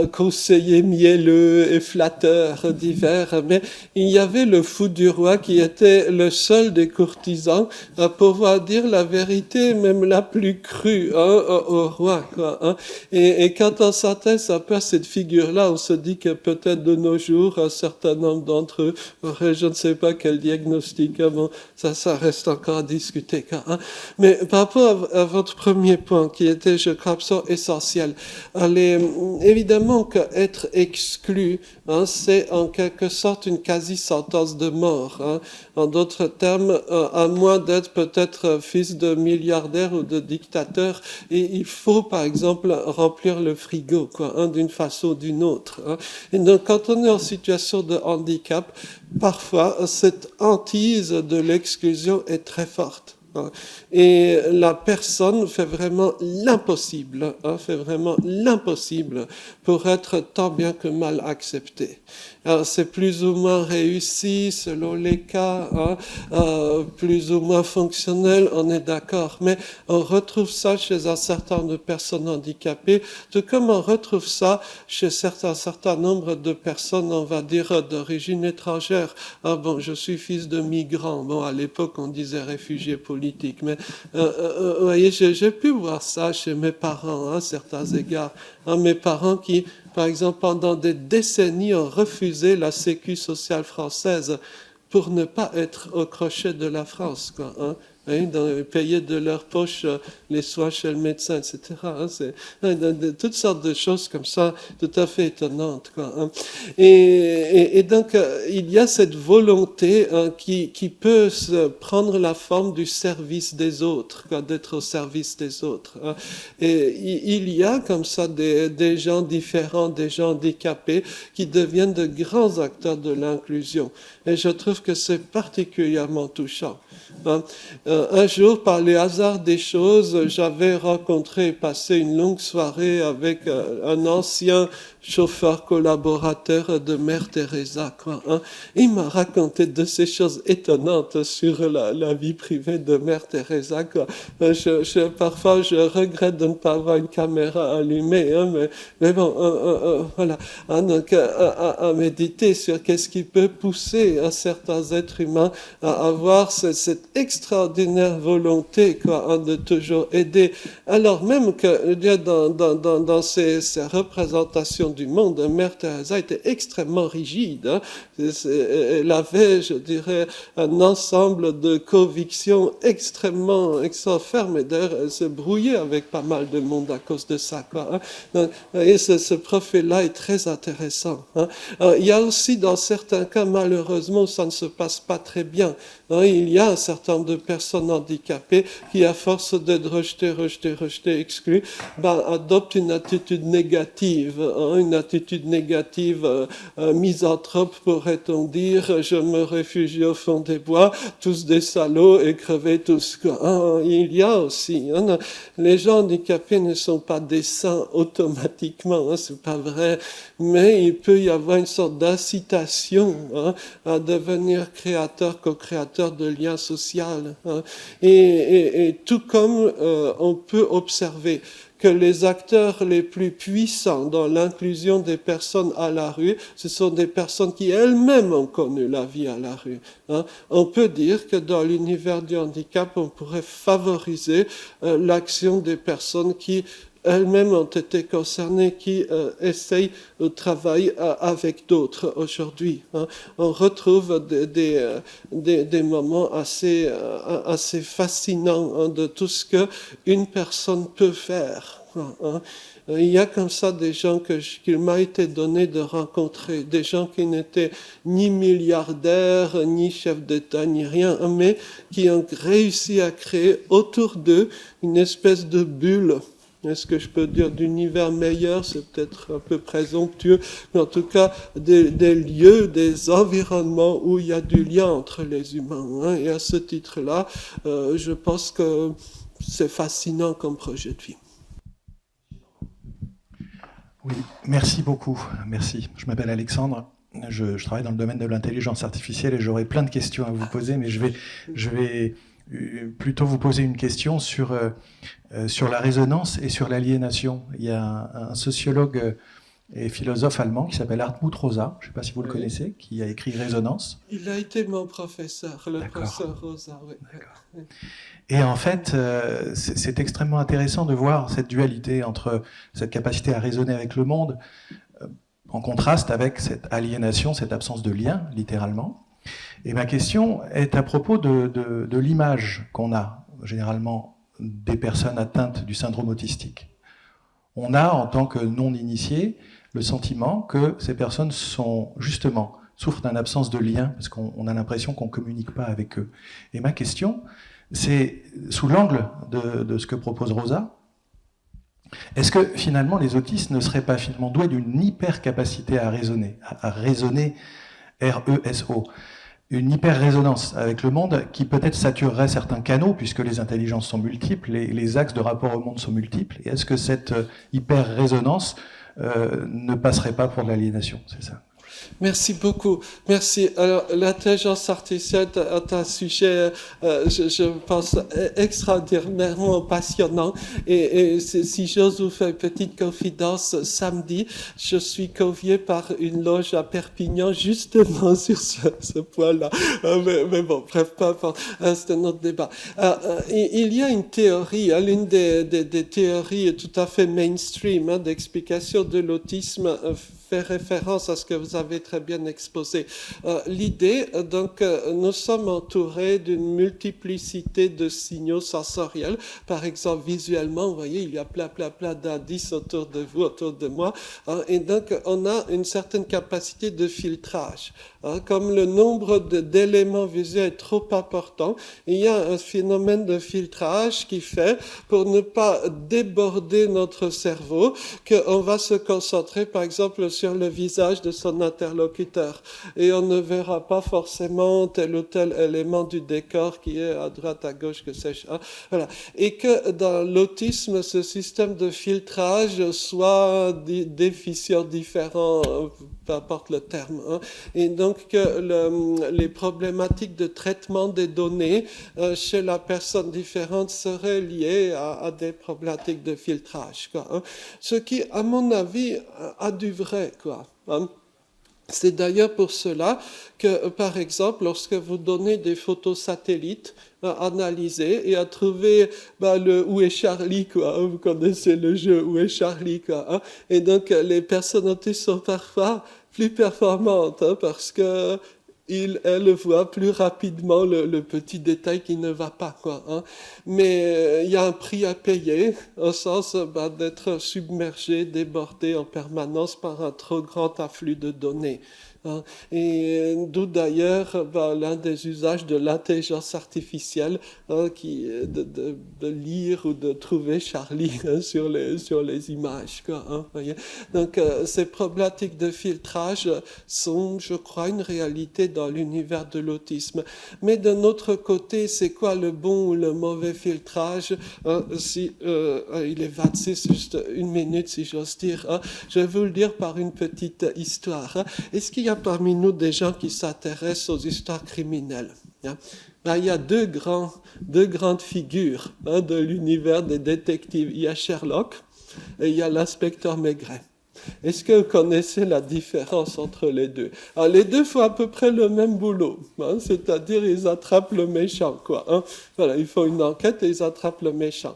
conseillers mielleux et flatteurs divers, mais il y avait le fou du roi qui était le seul des courtisans à pouvoir dire la vérité, même la plus crue, au roi. Quoi, hein. Et quand on s'intéresse un peu à cette figure-là, on se dit que peut-être de nos jours, un certain nombre d'entre eux auraient je ne sais pas quel diagnostic. Bon, ça reste encore à discuter. Quoi, hein. Mais par rapport à votre premier point, qui était, je crois, essentiel, évidemment qu'être exclu, hein, c'est en quelque sorte une quasi-sentence de mort. Hein. En d'autres termes, à moins d'être peut-être fils de milliardaire ou de dictateur, et il faut par exemple remplir le frigo, quoi, hein, d'une façon ou d'une autre. Hein. Et donc quand on est en situation de handicap, parfois cette hantise de l'exclusion est très forte. Et la personne fait vraiment l'impossible, hein, fait vraiment l'impossible pour être tant bien que mal acceptée. Alors, c'est plus ou moins réussi selon les cas, hein, plus ou moins fonctionnel, on est d'accord. Mais on retrouve ça chez un certain nombre de personnes handicapées, tout comme on retrouve ça chez un certain nombre de personnes, on va dire, d'origine étrangère. Ah bon, je suis fils de migrants. Bon, à l'époque, on disait réfugié politique. Mais, vous voyez, j'ai pu voir ça chez mes parents, hein, à certains égards. Hein, mes parents qui, par exemple, pendant des décennies, ont refusé la sécu sociale française pour ne pas être au crochet de la France, quoi, hein. Payer de leur poche les soins chez le médecin, etc. Hein, c'est toutes sortes de choses comme ça, tout à fait étonnantes. Quoi, hein. Et donc, il y a cette volonté, hein, qui peut se prendre la forme du service des autres, quoi, d'être au service des autres. Hein. Et il y a comme ça des gens différents, des gens handicapés, qui deviennent de grands acteurs de l'inclusion. Et je trouve que c'est particulièrement touchant. Hein. Un jour, par les hasards des choses, j'avais rencontré et passé une longue soirée avec un ancien chauffeur collaborateur de Mère Teresa, quoi, hein. Il m'a raconté de ces choses étonnantes sur la vie privée de Mère Teresa, quoi. Parfois, je regrette de ne pas avoir une caméra allumée, hein, mais bon, voilà. Hein, donc, à méditer sur qu'est-ce qui peut pousser à certains êtres humains à avoir cette extraordinaire volonté, quoi, hein, de toujours aider. Alors même que dans ces représentations du monde, Mère Teresa était extrêmement rigide. Hein. Elle avait, je dirais, un ensemble de convictions extrêmement fermes. Et d'ailleurs, elle se brouillait avec pas mal de monde à cause de ça. Quoi, hein. Donc, et ce profil-là est très intéressant. Hein. Alors, il y a aussi, dans certains cas, malheureusement, ça ne se passe pas très bien. Hein. Il y a un certain nombre de personnes handicapées qui, à force d'être rejetées, exclues, adoptent une attitude négative, hein, une attitude négative misanthrope, pourrait-on dire. Je me réfugie au fond des bois, tous des salauds et crevés tous. Hein. Il y a aussi, hein, les gens handicapés ne sont pas des saints automatiquement, hein, c'est pas vrai, mais il peut y avoir une sorte d'incitation, hein, à devenir créateur, co-créateur de liens sociaux. Hein. Et tout comme on peut observer que les acteurs les plus puissants dans l'inclusion des personnes à la rue, ce sont des personnes qui elles-mêmes ont connu la vie à la rue. Hein. On peut dire que dans l'univers du handicap, on pourrait favoriser l'action des personnes qui elles-mêmes ont été concernées, qui essayent de travailler avec d'autres aujourd'hui. Hein. On retrouve des moments assez fascinants, hein, de tout ce qu'une personne peut faire. Hein. Il y a comme ça des gens qu'il m'a été donné de rencontrer, des gens qui n'étaient ni milliardaires, ni chefs d'État, ni rien, mais qui ont réussi à créer autour d'eux une espèce de bulle. Est-ce que je peux dire d'univers meilleur? C'est peut-être un peu présomptueux, mais en tout cas des lieux, des environnements où il y a du lien entre les humains. Hein. Et à ce titre-là, je pense que c'est fascinant comme projet de vie. Oui, merci beaucoup. Merci. Je m'appelle Alexandre. Je travaille dans le domaine de l'intelligence artificielle et j'aurai plein de questions à vous poser, mais je vais plutôt vous poser une question sur la résonance et sur l'aliénation. Il y a un sociologue et philosophe allemand qui s'appelle Hartmut Rosa, je ne sais pas si vous le connaissez, qui a écrit Résonance. Il a été mon professeur, le D'accord. professeur Rosa. Oui. D'accord. Et en fait, c'est extrêmement intéressant de voir cette dualité entre cette capacité à raisonner avec le monde, en contraste avec cette aliénation, cette absence de lien, littéralement. Et ma question est à propos de l'image qu'on a, généralement, des personnes atteintes du syndrome autistique. On a, en tant que non-initiés, le sentiment que ces personnes souffrent d'une absence de lien, parce qu'on a l'impression qu'on ne communique pas avec eux. Et ma question, c'est, sous l'angle de ce que propose Rosa, est-ce que finalement les autistes ne seraient pas finalement doués d'une hyper-capacité à raisonner, R-E-S-O, une hyper-résonance avec le monde qui peut-être saturerait certains canaux, puisque les intelligences sont multiples, les axes de rapport au monde sont multiples, et est-ce que cette hyper-résonance ne passerait pas pour de l'aliénation, c'est ça? Merci beaucoup. Merci. Alors, l'intelligence artificielle est un sujet, je pense, extraordinairement passionnant. Et si j'ose vous faire une petite confidence, samedi, je suis convié par une loge à Perpignan justement sur ce point-là. Mais bon, bref, peu importe. C'est un autre débat. Il y a une théorie, l'une des théories tout à fait mainstream d'explication de l'autisme fait référence à ce que vous avez très bien exposé. L'idée, donc, nous sommes entourés d'une multiplicité de signaux sensoriels. Par exemple, visuellement, vous voyez, il y a plein d'indices autour de vous, autour de moi. Et donc, on a une certaine capacité de filtrage. Comme le nombre d'éléments visuels est trop important, il y a un phénomène de filtrage qui fait, pour ne pas déborder notre cerveau, qu'on va se concentrer, par exemple, sur le visage de son interlocuteur. Et on ne verra pas forcément tel ou tel élément du décor qui est à droite, à gauche, que sais-je. Voilà. Et que dans l'autisme, ce système de filtrage soit déficient, différent, peu importe le terme. Et donc que les problématiques de traitement des données chez la personne différente seraient liées à des problématiques de filtrage. Ce qui, à mon avis, a du vrai. C'est d'ailleurs pour cela que, par exemple, lorsque vous donnez des photos satellites analysées et à trouver le Où est Charlie, vous connaissez le jeu Où est Charlie, et donc les personnes autistes sont parfois plus performantes parce que elle voit plus rapidement le petit détail qui ne va pas, Mais il y a un prix à payer, au sens d'être submergé, débordé en permanence par un trop grand afflux de données. Et d'où d'ailleurs l'un des usages de l'intelligence artificielle qui est de lire ou de trouver Charlie sur les images. Voyez. Donc ces problématiques de filtrage sont, je crois, une réalité dans l'univers de l'autisme. Mais d'un autre côté, c'est quoi le bon ou le mauvais filtrage? Il est 26, juste une minute si j'ose dire. Je vais vous le dire par une petite histoire. Est-ce qu'il y a parmi nous des gens qui s'intéressent aux histoires criminelles? Il y a deux grandes figures de l'univers des détectives. Il y a Sherlock et il y a l'inspecteur Maigret. Est-ce que vous connaissez la différence entre les deux? Alors, les deux font à peu près le même boulot, c'est-à-dire ils attrapent le méchant, Voilà, ils font une enquête et ils attrapent le méchant.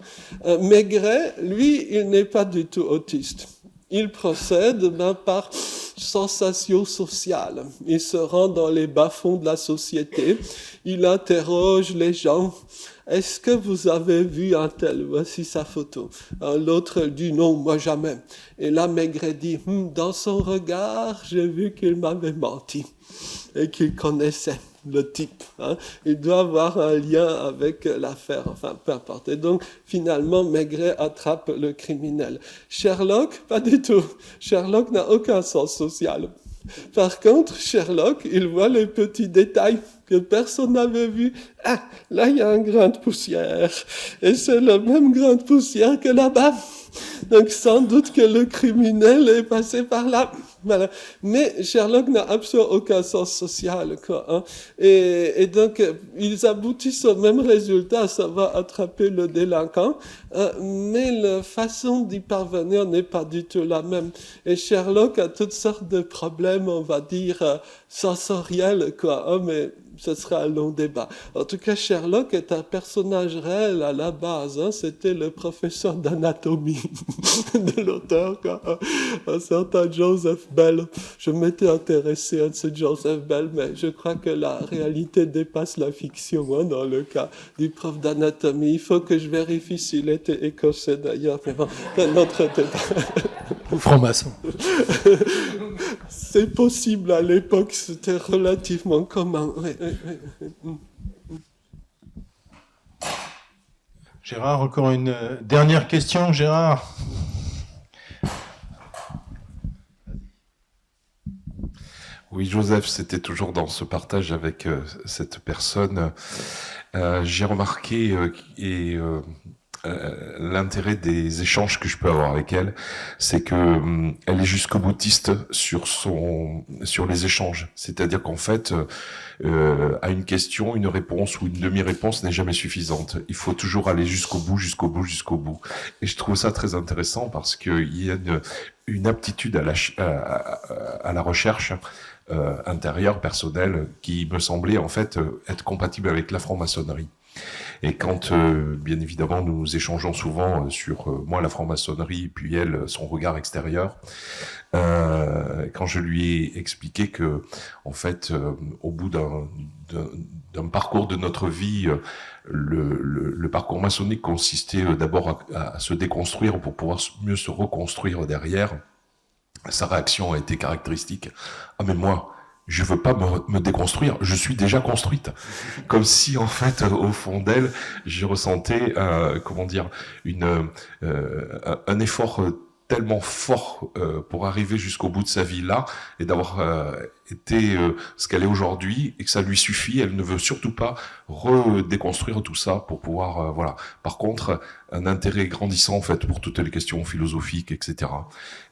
Maigret, lui, il n'est pas du tout autiste. Il procède par sensation sociale. Il se rend dans les bas-fonds de la société. Il interroge les gens. Est-ce que vous avez vu un tel? Voici sa photo. L'autre dit non, moi jamais. Et là, Maigret dit, dans son regard, j'ai vu qu'il m'avait menti et qu'il connaissait le type. Il doit avoir un lien avec l'affaire, enfin, peu importe. Et donc, finalement, Maigret attrape le criminel. Sherlock, pas du tout. Sherlock n'a aucun sens social. Par contre, Sherlock, il voit les petits détails que personne n'avait vus. Là, il y a un grain de poussière. Et c'est le même grain de poussière que là-bas. Donc, sans doute que le criminel est passé par là. Voilà. Mais Sherlock n'a absolument aucun sens social, quoi. Hein. Et donc, ils aboutissent au même résultat, ça va attraper le délinquant, mais la façon d'y parvenir n'est pas du tout la même. Et Sherlock a toutes sortes de problèmes, on va dire, sensoriels, quoi. Hein, mais ce sera un long débat. En tout cas, Sherlock est un personnage réel à la base. Hein. C'était le professeur d'anatomie de l'auteur, quoi. Un certain Joseph Bell. Je m'étais intéressé à ce Joseph Bell, mais je crois que la réalité dépasse la fiction, hein, dans le cas du prof d'anatomie. Il faut que je vérifie s'il était écossais d'ailleurs, mais bon, un autre débat. Ou franc-maçon. C'est possible à l'époque, c'était relativement commun. Oui, oui, oui. Gérard, encore une dernière question, Gérard. Oui, Joseph, c'était toujours dans ce partage avec cette personne. J'ai remarqué l'intérêt des échanges que je peux avoir avec elle, c'est que elle est jusqu'au boutiste sur les échanges. C'est-à-dire qu'en fait, à une question, une réponse ou une demi-réponse n'est jamais suffisante. Il faut toujours aller jusqu'au bout, jusqu'au bout, jusqu'au bout. Et je trouve ça très intéressant parce qu'il y a une aptitude à la recherche intérieure, personnelle, qui me semblait en fait être compatible avec la franc-maçonnerie. Et quand, bien évidemment, nous échangeons souvent sur moi la franc-maçonnerie, puis elle son regard extérieur, quand je lui ai expliqué que, en fait, au bout d'un parcours de notre vie, le parcours maçonnique consistait d'abord à se déconstruire pour pouvoir mieux se reconstruire derrière, sa réaction a été caractéristique. Ah mais moi, je veux pas me déconstruire, je suis déjà construite. Comme si en fait, au fond d'elle, je ressentais, comment dire, un effort tellement fort pour arriver jusqu'au bout de sa vie là et d'avoir été ce qu'elle est aujourd'hui et que ça lui suffit. Elle ne veut surtout pas redéconstruire tout ça pour pouvoir voilà. Par contre, un intérêt grandissant en fait pour toutes les questions philosophiques, etc.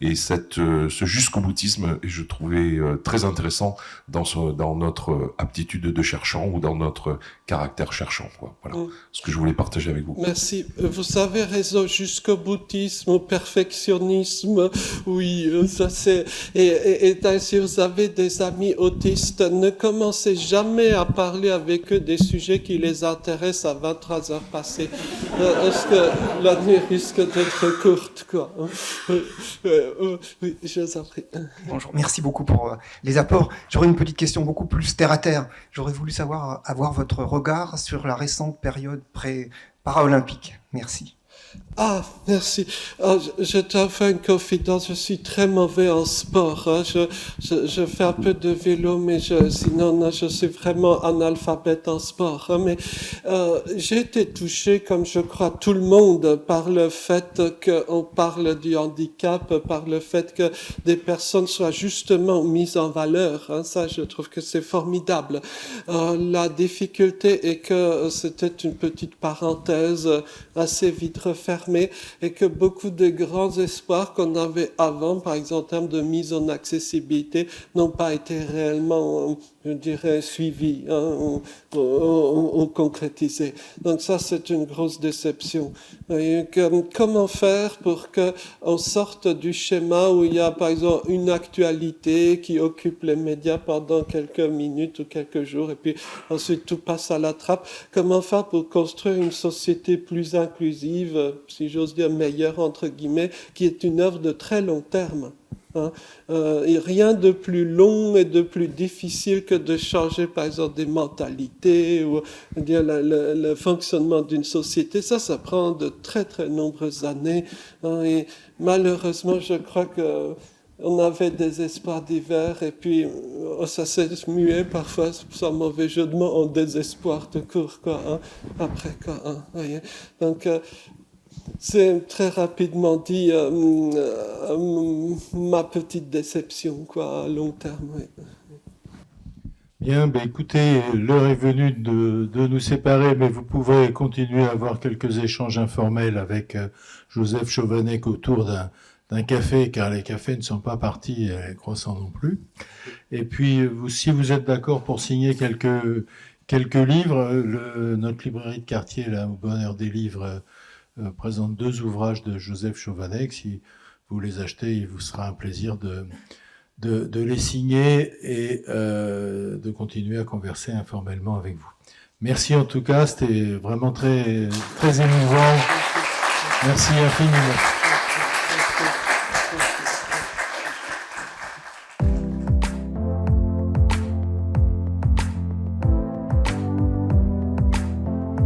Et ce jusqu'au boutisme, je trouvais très intéressant dans notre aptitude de cherchant ou dans notre caractère cherchant. Quoi. Voilà ce que je voulais partager avec vous. Merci. Vous avez raison, jusqu'au boutisme, au perfectionnisme, oui, ça c'est... Et si vous avez des amis autistes, ne commencez jamais à parler avec eux des sujets qui les intéressent à 23 heures passées. Parce que la nuit risque d'être courte, quoi. Oui, je vous en prie. Bonjour, merci beaucoup pour les apports. J'aurais une petite question beaucoup plus terre à terre. J'aurais voulu avoir votre regard sur la récente période pré-paralympique. Merci. Ah, merci. Je te fais une confidence, je suis très mauvais en sport. Hein. Je fais un peu de vélo, mais sinon, non, je suis vraiment analphabète en sport. Hein. Mais j'ai été touché, comme je crois tout le monde, par le fait qu'on parle du handicap, par le fait que des personnes soient justement mises en valeur. Hein. Ça, je trouve que c'est formidable. La difficulté est que c'était une petite parenthèse assez vite refermée et que beaucoup de grands espoirs qu'on avait avant, par exemple en termes de mise en accessibilité, n'ont pas été réellement, je dirais, suivis, hein, ou concrétisés. Donc ça, c'est une grosse déception. Et comment faire pour qu'on sorte du schéma où il y a, par exemple, une actualité qui occupe les médias pendant quelques minutes ou quelques jours et puis ensuite tout passe à la trappe. Comment faire pour construire une société plus inclusive, si j'ose dire meilleure entre guillemets, qui est une œuvre de très long terme. Hein. Et rien de plus long et de plus difficile que de changer par exemple des mentalités ou dire le fonctionnement d'une société. Ça prend de très très nombreuses années. Hein. Et malheureusement, je crois que on avait des espoirs divers et puis ça s'est mué parfois, sans mauvais jeu de mots, en désespoir de court, quoi, hein, après, quoi, hein, voyez. Donc, c'est très rapidement dit ma petite déception, quoi, à long terme, oui. Bien, ben écoutez, l'heure est venue de nous séparer, mais vous pouvez continuer à avoir quelques échanges informels avec Joseph Chovanec autour d'un d'un café, car les cafés ne sont pas partis et les croissants non plus. Et puis, si vous êtes d'accord pour signer quelques livres, notre librairie de quartier, là, au Bonheur des Livres, présente 2 ouvrages de Joseph Chauvanec. Si vous les achetez, il vous sera un plaisir de les signer et de continuer à converser informellement avec vous. Merci en tout cas, c'était vraiment très, très émouvant. Merci infiniment.